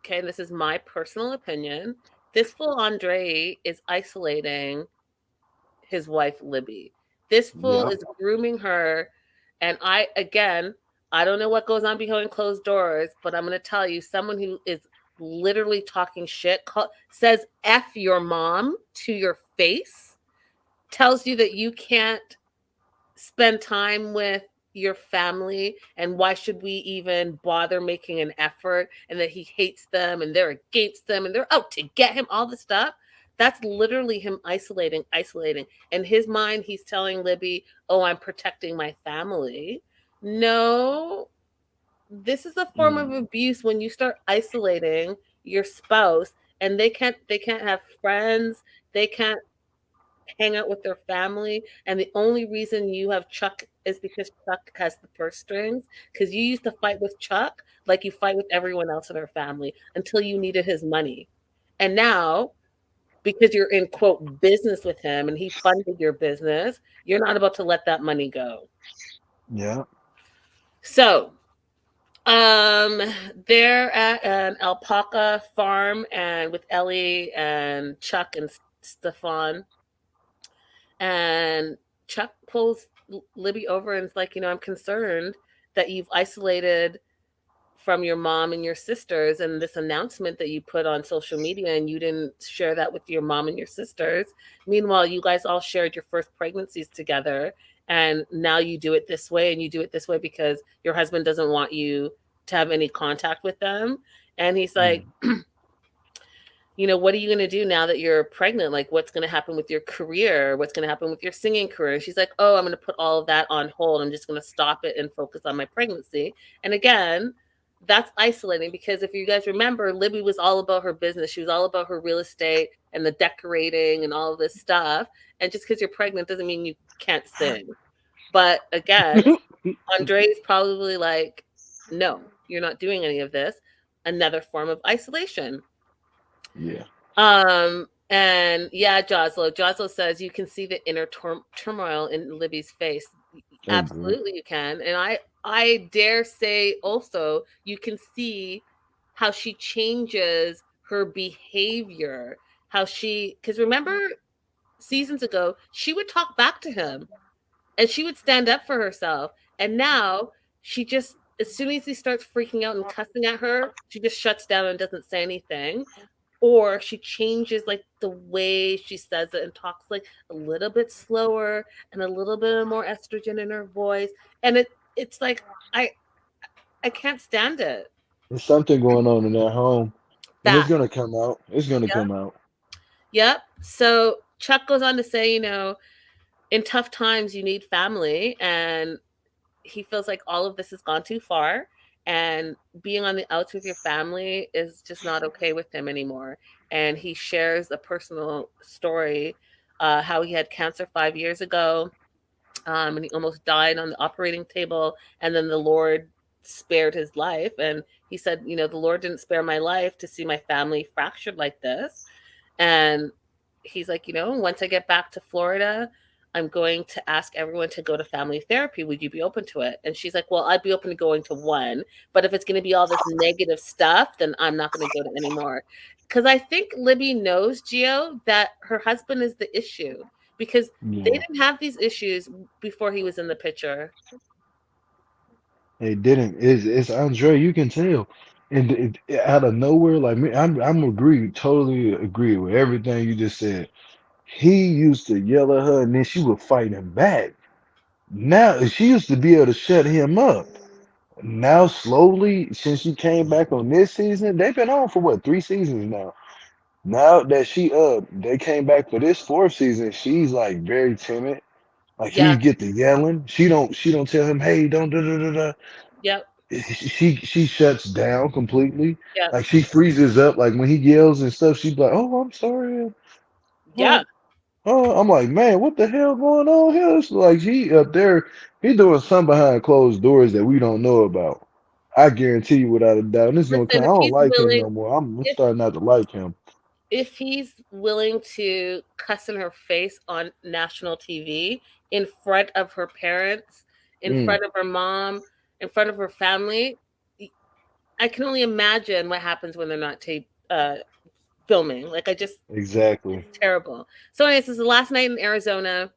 okay, this is my personal opinion. This fool Andre is isolating his wife Libby. This fool Yeah. is grooming her, and I don't know what goes on behind closed doors, but I'm going to tell you, someone who is literally talking shit, says F your mom to your face, tells you that you can't spend time with your family and why should we even bother making an effort, and that he hates them and they're against them and they're out to get him, all the stuff. That's literally him isolating. In his mind, he's telling Libby, oh, I'm protecting my family. No, this is a form of Mm. abuse when you start isolating your spouse, and they can't have friends, they can't hang out with their family, and the only reason you have Chuck is because Chuck has the purse strings, because you used to fight with Chuck like you fight with everyone else in our family until you needed his money. And now, because you're in quote business with him and he funded your business, you're not about to let that money go. Yeah. So Um, they're at an alpaca farm and with Ellie and Chuck and Stefan. And Chuck pulls Libby over and is like, I'm concerned that you've isolated from your mom and your sisters, and this announcement that you put on social media and you didn't share that with your mom and your sisters. Meanwhile, you guys all shared your first pregnancies together, and now you do it this way, and you do it this way because your husband doesn't want you to have any contact with them. And he's like, Mm. what are you going to do now that you're pregnant? Like, what's going to happen with your career? What's going to happen with your singing career? And she's like, oh, I'm going to put all of that on hold. I'm just going to stop it and focus on my pregnancy. And again, that's isolating, because if you guys remember, Libby was all about her business. She was all about her real estate and the decorating and all of this stuff. And just because you're pregnant doesn't mean you can't sing. But again, Andre's probably like, no, you're not doing any of this. Another form of isolation. Yeah. And yeah, Joslo says you can see the inner turmoil in Libby's face. Agree. Absolutely, you can. And I dare say also you can see how she changes her behavior. How she, because remember seasons ago, she would talk back to him and she would stand up for herself. And now she just, as soon as he starts freaking out and cussing at her, she just shuts down and doesn't say anything, or she changes like the way she says it and talks like a little bit slower and a little bit more estrogen in her voice, and it's like I can't stand it. There's something going on in that home, and it's That, gonna come out. It's gonna yep, come out. yep. So Chuck goes on to say, in tough times you need family, and he feels like all of this has gone too far, and being on the outs with your family is just not okay with him anymore. And he shares a personal story, how he had cancer 5 years ago, and he almost died on the operating table, and then the Lord spared his life. And he said, the Lord didn't spare my life to see my family fractured like this. And he's like, once I get back to Florida, I'm going to ask everyone to go to family therapy. Would you be open to it? And she's like, well, I'd be open to going to one, but if it's going to be all this negative stuff, then I'm not going to go to any more. Because I think Libby knows, Gio, that her husband is the issue, because they Yeah. didn't have these issues before he was in the picture. It didn't. It's Andre. You can tell, and out of nowhere, like me, totally agree with everything you just said. He used to yell at her, and then she would fight him back. Now she used to be able to shut him up. Now slowly, since she came back on this season, they've been on for what, 3 seasons now. Now that they came back for this fourth season, she's like very timid. Like he Yep, get the yelling. She don't tell him, hey, don't da da da da. yep, She shuts down completely. yep, Like she freezes up. Like when he yells and stuff, she's like, "Oh, I'm sorry." yeah. Oh, oh, I'm like, man, what the hell going on here? It's like he up there, he doing something behind closed doors that we don't know about. I guarantee you, without a doubt, and it's gonna Listen, come. I don't like him no more. I'm if starting not to like him. if he's willing to cuss in her face on national TV in front of her parents, in Mm, front of her mom, in front of her family, I can only imagine what happens when they're not filming. Like, exactly. it's terrible. So, anyways, this is the last night in Arizona.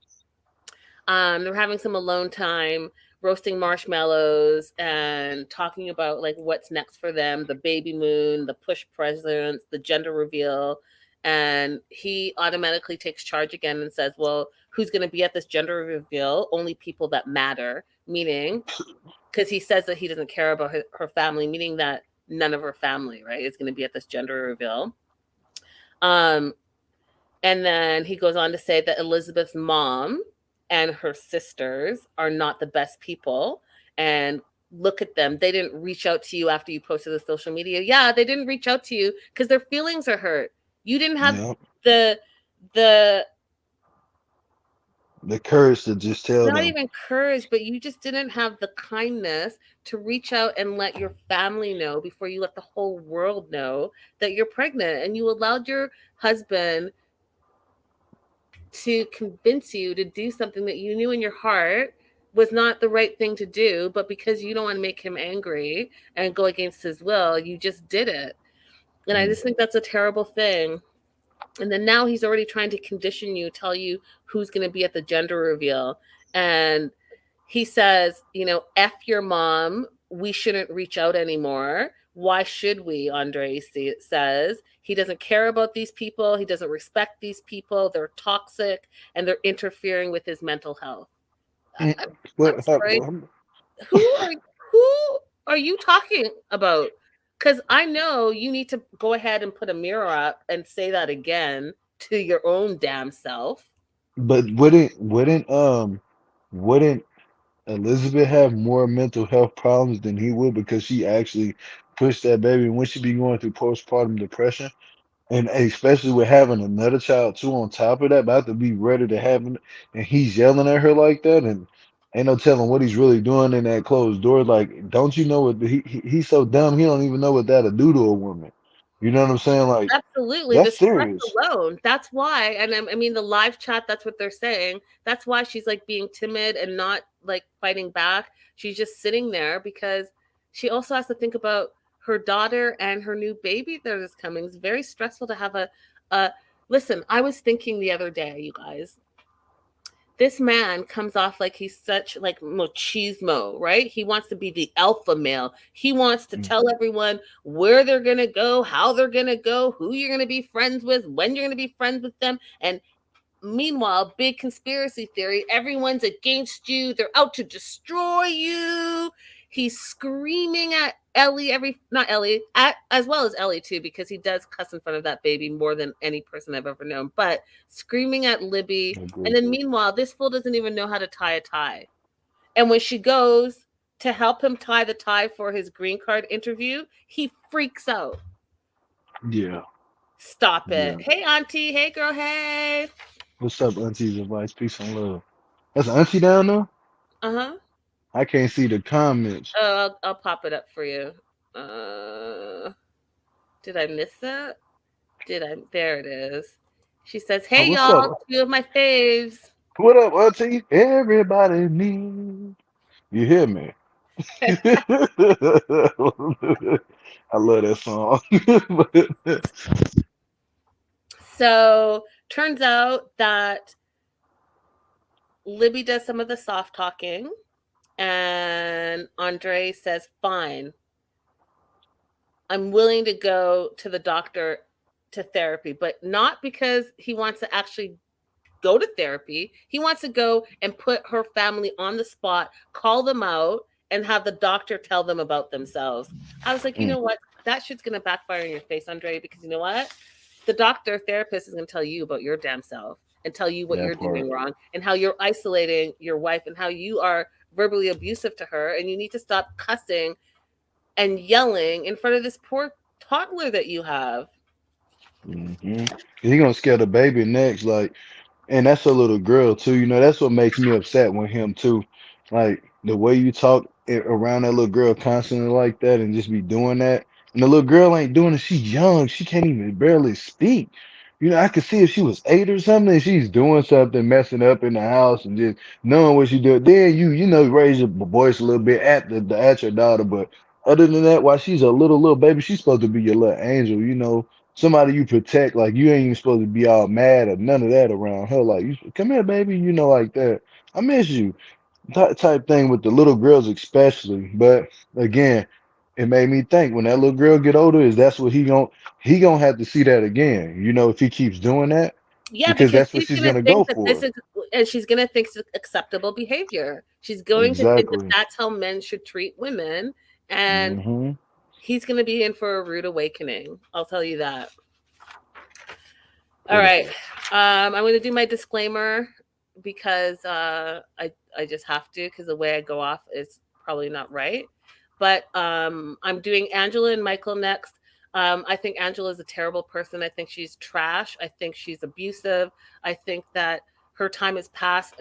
They're having some alone time. roasting marshmallows and talking about like what's next for them, the baby moon, the push presents, the gender reveal. And he automatically takes charge again and says, well, who's going to be at this gender reveal? Only people that matter, meaning, because he says that he doesn't care about her family, meaning that none of her family, right, is going to be at this gender reveal. Um, and then he goes on to say that Elizabeth's mom and her sisters are not the best people. And look at them. They didn't reach out to you after you posted the social media. Yeah, they didn't reach out to you because their feelings are hurt. You didn't have Yeah. the the The courage to just tell not them. even courage, but you just didn't have the kindness to reach out and let your family know before you let the whole world know that you're pregnant. And you allowed your husband to convince you to do something that you knew in your heart was not the right thing to do, but because you don't want to make him angry and go against his will, you just did it. And I Mm. just think that's a terrible thing. And then now he's already trying to condition you, tell you who's going to be at the gender reveal. And he says, you know, F your mom. We shouldn't reach out anymore. Why should we? Andre says he doesn't care about these people. He doesn't respect these people. They're toxic and they're interfering with his mental health. Mm. I'm What? sorry. Who are who are you talking about? Because I know you need to go ahead and put a mirror up and say that again to your own damn self. But wouldn't Elizabeth have more mental health problems than he would because she actually pushed that baby and when she be going through postpartum depression? And especially with having another child too on top of that, about to be ready to have him, and he's yelling at her like that, and ain't no telling what he's really doing in that closed door. Like, don't you know what he's so dumb he don't even know what that'll do to a woman. You know what I'm saying? Like, Absolutely, the that's stress serious. alone. That's why, and I mean, the live chat. That's what they're saying. That's why she's like being timid and not like fighting back. She's just sitting there because she also has to think about her daughter and her new baby that is coming. It's very stressful to have a. Listen, I was thinking the other day, you guys, this man comes off like he's such like machismo, right? He wants to be the alpha male. He wants to Mm. tell everyone where they're gonna go, how they're gonna go, who you're gonna be friends with, when you're gonna be friends with them. And meanwhile, big conspiracy theory, everyone's against you. They're out to destroy you. He's screaming at Ellie every not Ellie, as well as Ellie too, because he does cuss in front of that baby more than any person I've ever known. But screaming at Libby, I and agree. then meanwhile, this fool doesn't even know how to tie a tie. And when she goes to help him tie the tie for his green card interview, he freaks out. Yeah, Stop it. yeah. Hey auntie, hey girl, hey. What's up, Auntie's advice? Peace and love. That's Auntie down there. Uh-huh. I can't see the comments. I'll pop it up for you. Uh, did I miss that? Did I? There it is. She says, Oh, "Hey what's y'all, up? two of my faves." What up, Auntie? Everybody needs. You hear me? I love that song. But, So turns out that Libby does some of the soft talking, and Andre says, "Fine, I'm willing to go to the doctor to therapy, but not because he wants to actually go to therapy. He wants to go and put her family on the spot, call them out, and have the doctor tell them about themselves." I was like, you mm, know what? That shit's gonna backfire in your face, Andre, because you know what? The doctor, therapist is gonna tell you about your damn self and tell you what that you're part. doing wrong and how you're isolating your wife and how you are verbally abusive to her, and you need to stop cussing and yelling in front of this poor toddler that you have. Hmm. He gonna scare the baby next, like, and that's a little girl too. You know, that's what makes me upset with him too. Like the way you talk around that little girl constantly like that, and just be doing that. And the little girl ain't doing it. She's young. She can't even barely speak. You know, I could see if she was 8 or something, and she's doing something, messing up in the house, and just knowing what she doing. Then you know, raise your voice a little bit at the at your daughter. But other than that, while she's a little baby, she's supposed to be your little angel. You know, somebody you protect. Like you ain't even supposed to be all mad or none of that around her. Like, you come here, baby. You know, like that. I miss you. that type thing with the little girls especially. But again, it made me think when that little girl get older, is that's what he gonna have to see that again. You know, if he keeps doing that, Yeah, because because that's what she's she's gonna gonna go think that this for. is, and she's gonna think it's acceptable behavior. She's going to think that Exactly. that's how men should treat women, and Hmm. he's gonna be in for a rude awakening. I'll tell you that. All right. Pitiful. I'm going to do my disclaimer because I just have to, because the way I go off is probably not right. But I'm doing Angela and Michael next. I think Angela is a terrible person. I think she's trash. I think she's abusive. I think that her time is past.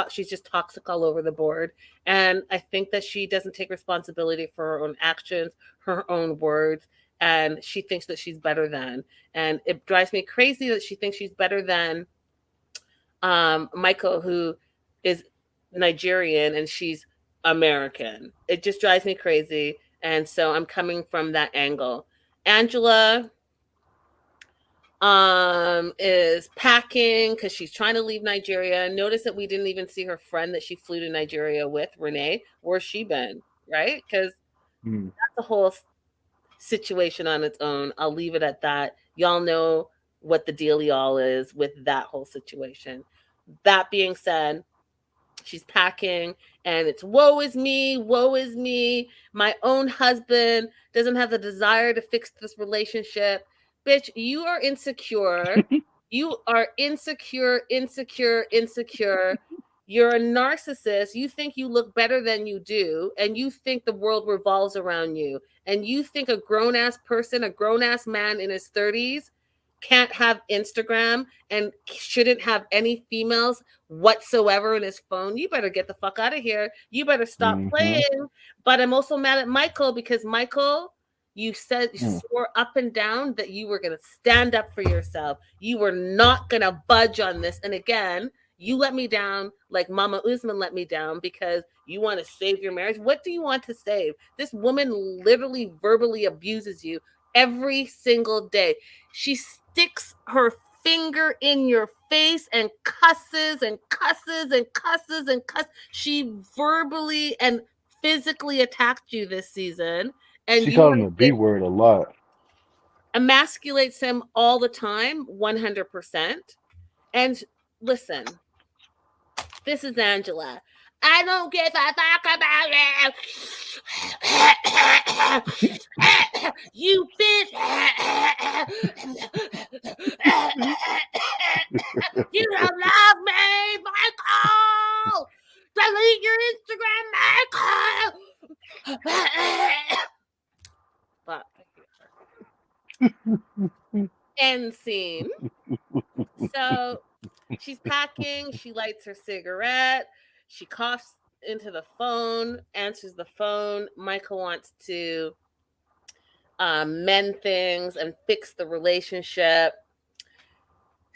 She's just toxic all over the board, and I think that she doesn't take responsibility for her own actions, her own words, and she thinks that she's better than. And it drives me crazy that she thinks she's better than Michael, who is Nigerian and she's American. It just drives me crazy. And so I'm coming from that angle. Angela is packing because she's trying to leave Nigeria. Notice that we didn't even see her friend that she flew to Nigeria with, Renee. Where's she been? Right? Because Mm. that's a whole situation on its own. I'll leave it at that. Y'all know what the deal y'all is with that whole situation. That being said, she's packing and it's woe is me, woe is me. My own husband doesn't have the desire to fix this relationship. Bitch, you are insecure. You are insecure, insecure, insecure. You're a narcissist. You think you look better than you do, and you think the world revolves around you. And you think a grown ass person, a grown ass man in his 30s, can't have Instagram and shouldn't have any females whatsoever in his phone. You better get the fuck out of here. You better stop Hmm. playing. But I'm also mad at Michael because Michael, you said, you Mm. swore up and down that you were going to stand up for yourself. You were not going to budge on this. And again, you let me down like Mama Usman let me down because you want to save your marriage. What do you want to save? This woman literally verbally abuses you every single day. She sticks her finger in your face and cusses and cusses and cusses and cusses. She verbally and physically attacked you this season, and She you called want him to the B word a lot. emasculates him all the time, 100%. And listen, this is Angela. I don't give a fuck about you. You bitch. You don't love me, Michael. Delete your Instagram, Michael. Fuck. End scene. So she's packing, she lights her cigarette, she coughs into the phone, answers the phone. Michael wants to mend things and fix the relationship.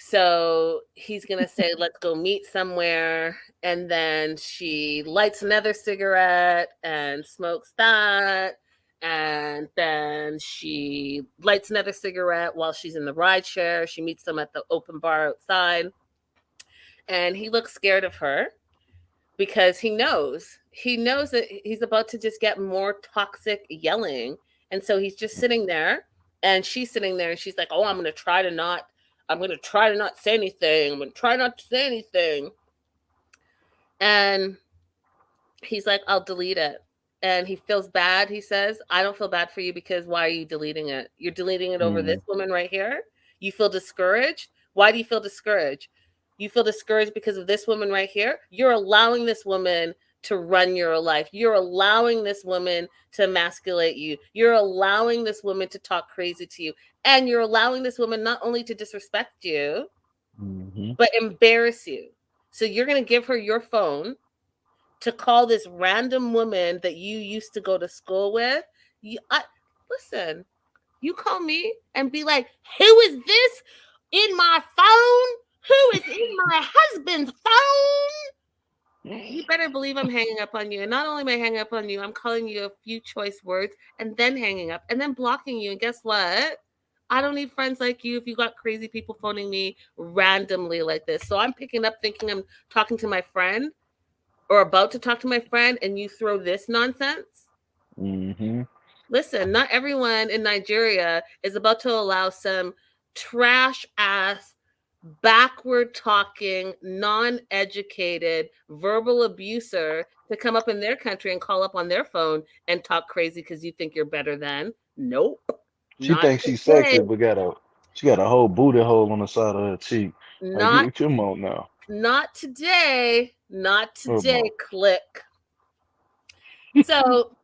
So he's going to say, let's go meet somewhere. And then she lights another cigarette and smokes that. And then she lights another cigarette while she's in the ride share. She meets them at the open bar outside. And he looks scared of her because he knows that he's about to just get more toxic yelling. And so he's just sitting there and she's sitting there and she's like, oh, I'm going to try to not say anything. I'm going to try not to say anything. And he's like, I'll delete it. And he feels bad. He says, I don't feel bad for you because why are you deleting it? You're deleting it over this Mm. woman right here. You feel discouraged. Why do you feel discouraged? You feel discouraged because of this woman right here. You're allowing this woman to run your life. You're allowing this woman to emasculate you. You're allowing this woman to talk crazy to you. And you're allowing this woman not only to disrespect you, Hmm. but embarrass you. So you're going to give her your phone to call this random woman that you used to go to school with. Listen, you call me and be like, who is this in my phone? Who is in my husband's phone? You better believe I'm hanging up on you. And not only am I hanging up on you, I'm calling you a few choice words and then hanging up and then blocking you. And guess what? I don't need friends like you if you got crazy people phoning me randomly like this. So I'm picking up thinking I'm talking to my friend or about to talk to my friend and you throw this nonsense? Mm-hmm. Listen, not everyone in Nigeria is about to allow some trash ass, backward talking, non educated, verbal abuser to come up in their country and call up on their phone and talk crazy because you think you're better than. Nope. She Not thinks she's today. sexy, but she got a whole booty hole on the side of her cheek. Like, Not come on now. not today. Not Come today, on. click. So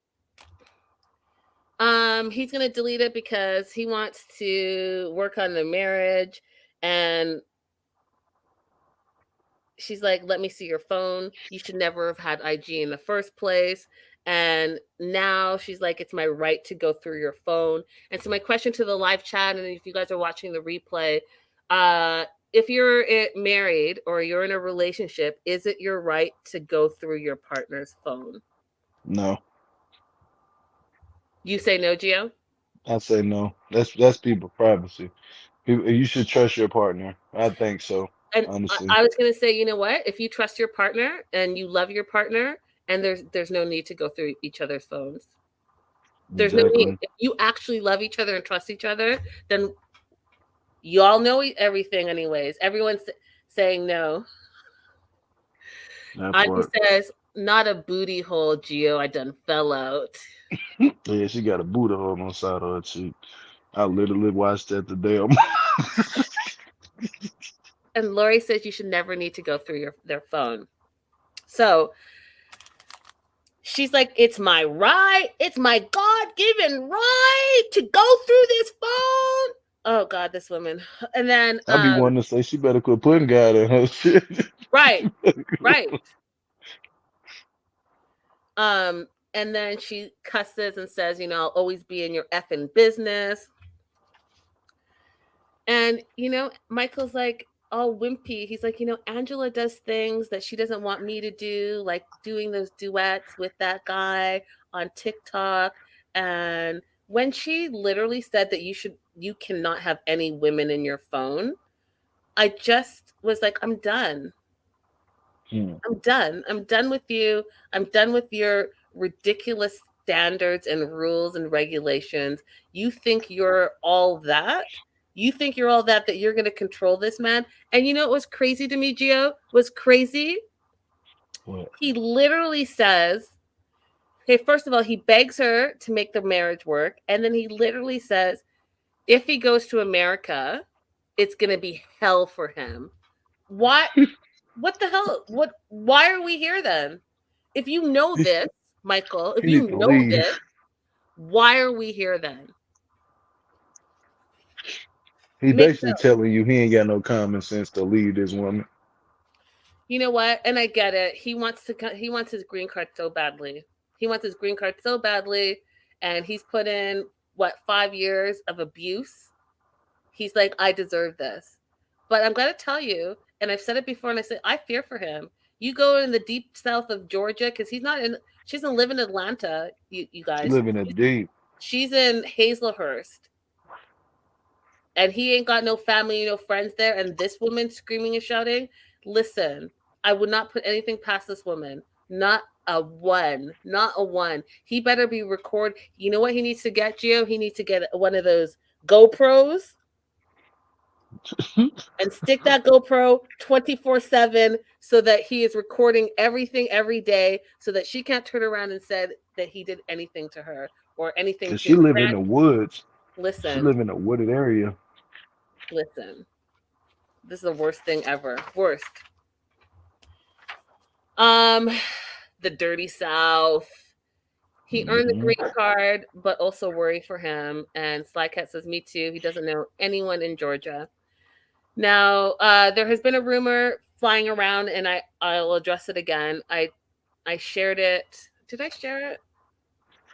he's gonna delete it because he wants to work on the marriage. And she's like, let me see your phone. You should never have had IG in the first place. And now she's like, it's my right to go through your phone. And so my question to the live chat, and if you guys are watching the replay, if you're married or you're in a relationship, is it your right to go through your partner's phone? No, You say no, Gio? I say no. That's people privacy. You should trust your partner. I think so, And honestly. I was going to say, you know what? If you trust your partner and you love your partner, and there's no need to go through each other's phones. There's no need. Exactly. If you actually love each other and trust each other, then you all know everything anyways. Everyone's saying no. That Ivy part. says, not a booty hole, Gio. I done fell out. Yeah, she got a booty hole on the side of her cheek. I literally watched that today. And Lori says you should never need to go through their phone. So she's like, it's my right. It's my God-given right to go through this phone. Oh God, this woman. And then I be wanting to say she better quit putting God in her shit. right, right. And then she cusses and says, I'll always be in your effing business. And, Michael's like all wimpy. He's like, Angela does things that she doesn't want me to do, like doing those duets with that guy on TikTok. And when she literally said that you cannot have any women in your phone, I just was like, I'm done. I'm done. I'm done with you. I'm done with your ridiculous standards and rules and regulations. You think you're all that? You think you're all that you're going to control this man? And you know what was crazy to me, Gio? Was crazy? What? He literally says, hey, first of all, he begs her to make the marriage work. And then he literally says, if he goes to America, it's going to be hell for him. What? What the hell? Why are we here then? If you know this, Michael, if He you need to know leave. this, why are we here then? He Make basically telling you he ain't got no common sense to leave this woman. You know what? And I get it. He wants his green card so badly. He wants his green card so badly, and he's put in 5 years of abuse. He's like, I deserve this. But I'm gonna tell you, and I've said it before, and I say I fear for him. You go in the deep south of Georgia because he's not in. She doesn't live in Atlanta. You She guys. living it deep. She's in Hazelhurst, and he ain't got no family, no friends there. And this woman screaming and shouting. Listen, I would not put anything past this woman. Not a one. Not a one. He better be record. You know what he needs to get, Gio? He needs to get one of those GoPros and stick that GoPro 24/7 so that he is recording everything every day so that she can't turn around and said that he did anything to her or anything Cause to she live in Grant. the woods. She Listen, live in a wooded area. listen. This is the worst thing ever. Worst. Um, the dirty South. He earned the Hmm. green card, but also worry for him. And Slycat says, me too. He doesn't know anyone in Georgia. Now, there has been a rumor flying around, and I'll address it again. I shared it. Did I share it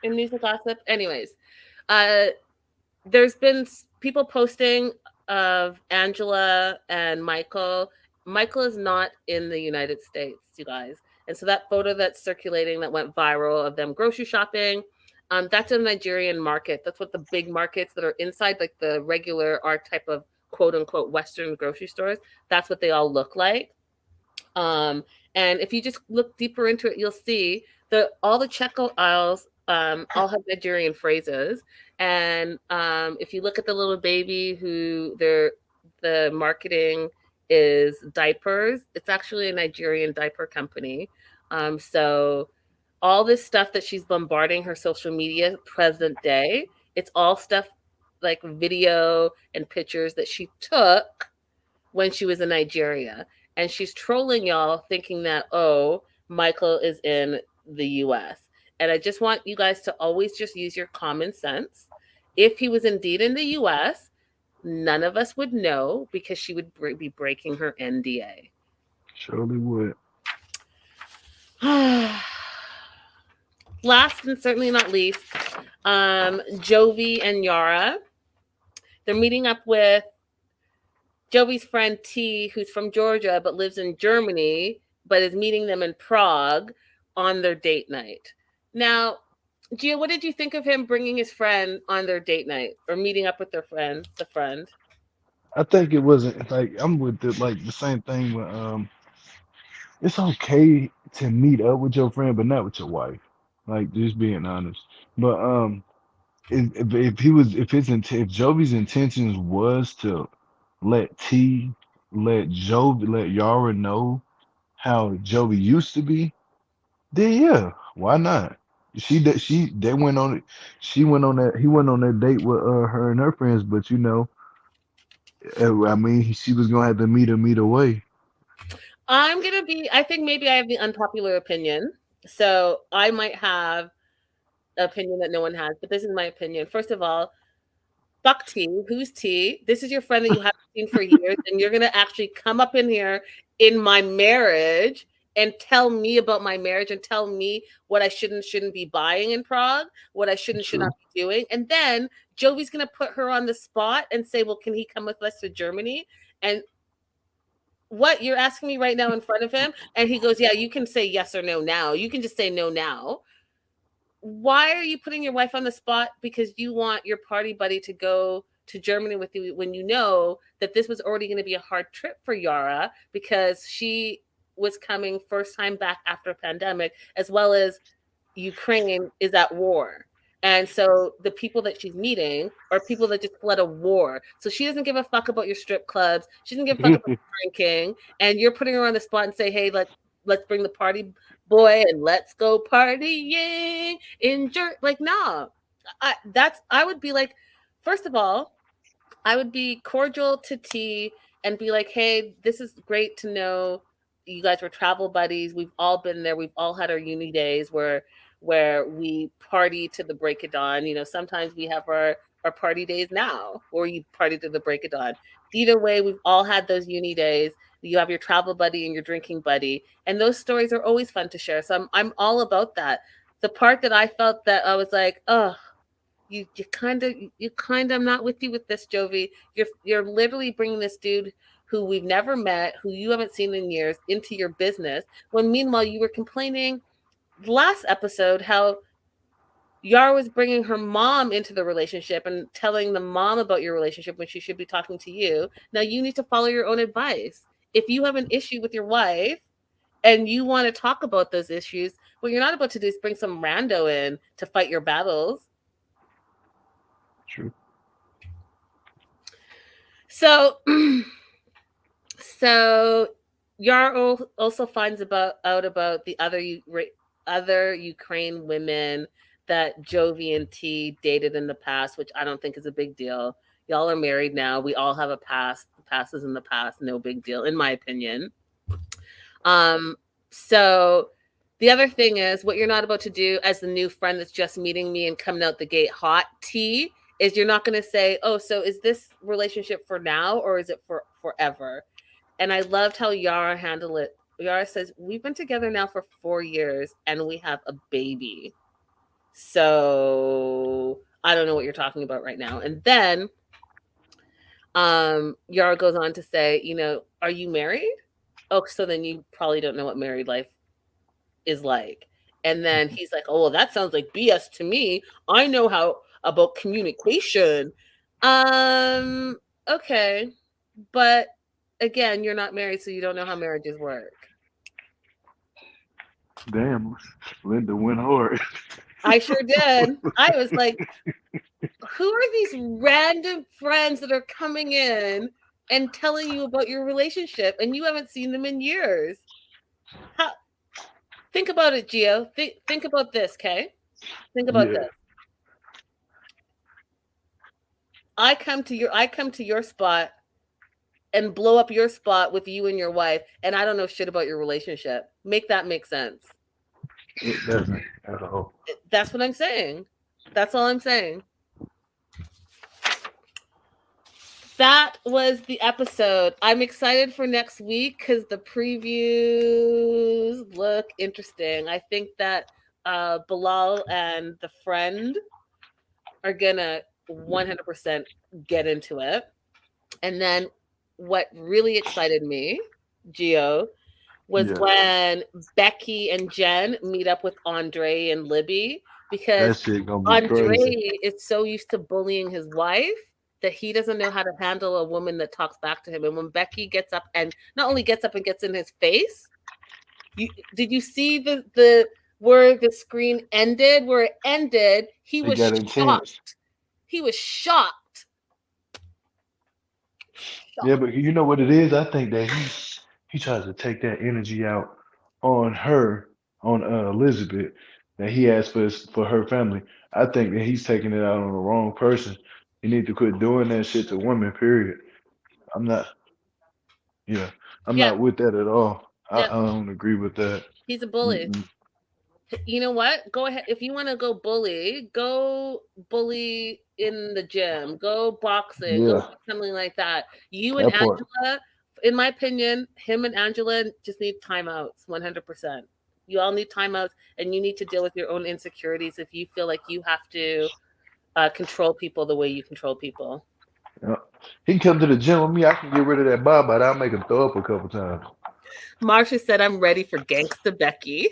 in News and Gossip? Anyways, uh, there's been people posting of Angela and Michael. Michael is not in the United States, you guys. And so that photo that's circulating that went viral of them grocery shopping, that's a Nigerian market. That's what the big markets that are inside, like the regular our type of quote unquote Western grocery stores. That's what they all look like. Um, and if you just look deeper into it, you'll see the all the checkout aisles all have Nigerian phrases. And if you look at the little baby who the marketing is diapers, it's actually a Nigerian diaper company. So all this stuff that she's bombarding her social media present day, it's all stuff like video and pictures that she took when she was in Nigeria. And she's trolling y'all thinking that, oh, Michael is in the US. And I just want you guys to always just use your common sense. If he was indeed in the US, none of us would know because she would be breaking her NDA. Surely would. Last and certainly not least, Jovi and Yara. They're meeting up with Jovi's friend T, who's from Georgia but lives in Germany, but is meeting them in Prague on their date night. Now, Gia, what did you think of him bringing his friend on their date night or meeting up with their friend, the friend? I think it wasn't like I'm with it like the same thing with it's okay to meet up with your friend, but not with your wife. Like just being honest. But if he was if Jovi's intentions was to let T let Yara know how Jovi used to be, then yeah, why not? They went on it. She went on that. He went on that date with her and her friends. But I mean, she was gonna have to meet away. I think maybe I have the unpopular opinion. So I might have an opinion that no one has, but this is my opinion. First of all, fuck T. Who's T? This is your friend that you haven't seen for years, and you're gonna actually come up in here in my marriage and tell me about my marriage and tell me what I shouldn't be buying in Prague, what I should not True. be doing. And then Jovi's gonna put her on the spot and say, well, can he come with us to Germany? And what you're asking me right now in front of him? And he goes, yeah, you can say yes or no now. You can just say no now. Why are you putting your wife on the spot because you want your party buddy to go to Germany with you when you know that this was already going to be a hard trip for Yara because she was coming first time back after pandemic, as well as Ukraine is at war. And so the people that she's meeting are people that just fled a war. So she doesn't give a fuck about your strip clubs. She doesn't give a fuck about drinking. And you're putting her on the spot and say, hey, let's bring the party boy and let's go partying in like nah. I would be like, first of all, I would be cordial to T and be like, hey, this is great to know you guys were travel buddies. We've all been there. We've all had our uni days where we party to the break of dawn. You know, sometimes we have our party days now, or you party to the break of dawn. Either way, we've all had those uni days. You have your travel buddy and your drinking buddy, and those stories are always fun to share. So I'm all about that. The part that I felt that I was like, oh, you kind of I'm not with you with this, Jovi. You're literally bringing this dude who we've never met, who you haven't seen in years, into your business. When meanwhile you were complaining last episode how Yar was bringing her mom into the relationship and telling the mom about your relationship when she should be talking to you. Now you need to follow your own advice. If you have an issue with your wife and you want to talk about those issues, what you're not about to do is bring some rando in to fight your battles. True. So So Yar also finds out about the other Ukraine women that Jovi and T dated in the past, which I don't think is a big deal. Y'all are married now. We all have a past. The past is in the past. No big deal, in my opinion. Um, so the other thing is what you're not about to do as the new friend that's just meeting me and coming out the gate hot, T, is you're not going to say, oh, so is this relationship for now or is it for forever? And I loved how Yara handled it. Yara says, we've been together now for 4 years and we have a baby. So I don't know what you're talking about right now. And then Yara goes on to say, are you married? Oh, so then you probably don't know what married life is like. And then he's like, oh, well, that sounds like BS to me. I know how about communication. Okay. But again, you're not married, so you don't know how marriages work. Damn, Linda went hard. I sure did. I was like, who are these random friends that are coming in and telling you about your relationship and you haven't seen them in years? How, think about it, Gio. Think about this, okay? Think about Yeah, this. I come to your spot and blow up your spot with you and your wife, and I don't know shit about your relationship. Make that make sense. it doesn't at all. That's what I'm saying. That's all I'm saying. That was the episode. I'm excited for next week because the previews look interesting. I think that Bilal and the friend are gonna 100% get into it. And then what really excited me, Gio, was Yeah, when Becky and Jen meet up with Andre and Libby because that shit gonna be Andre crazy. is so used to bullying his wife that he doesn't know how to handle a woman that talks back to him. And when Becky gets up and not only gets up and gets in his face, did you see the where the screen ended? Where it ended, he It was got intense. shocked. He was shocked. Yeah, Shocked. but you know what it is? I think that he tries to take that energy out on her, on Elizabeth, that he has for her family. I think that he's taking it out on the wrong person. You need to quit doing that shit to women. Period. I'm not. Yeah, I'm Yeah, not with that at all. I, yeah. I don't agree with that. He's a bully. Mm-mm. You know what? Go ahead. If you want to go bully in the gym, go boxing, go Yeah, do something like that. You and that part. Angela, in my opinion, him and Angela just need timeouts 100%. You all need timeouts, and you need to deal with your own insecurities if you feel like you have to control people the way you control people. Yeah. He can come to the gym with me. I can get rid of that bob, but I'll make him throw up a couple times. Marsha said, I'm ready for Gangsta Becky.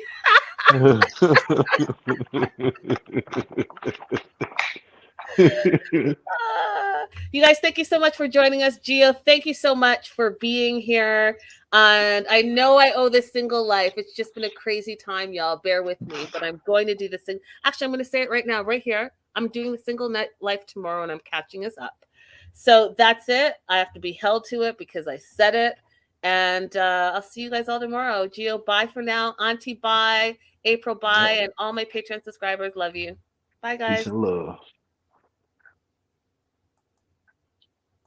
You guys, thank you so much for joining us. Gio, thank you so much for being here. And I know I owe this single life. It's just been a crazy time, y'all. Bear with me, but I'm going to do the thing. Actually, I'm going to say it right now, right here. I'm doing the single night life tomorrow and I'm catching us up. So that's it. I have to be held to it because I said it. And I'll see you guys all tomorrow. Gio, bye for now. Auntie, bye. April, bye. Yep. And all my Patreon subscribers, love you. Bye, Peace guys. and love.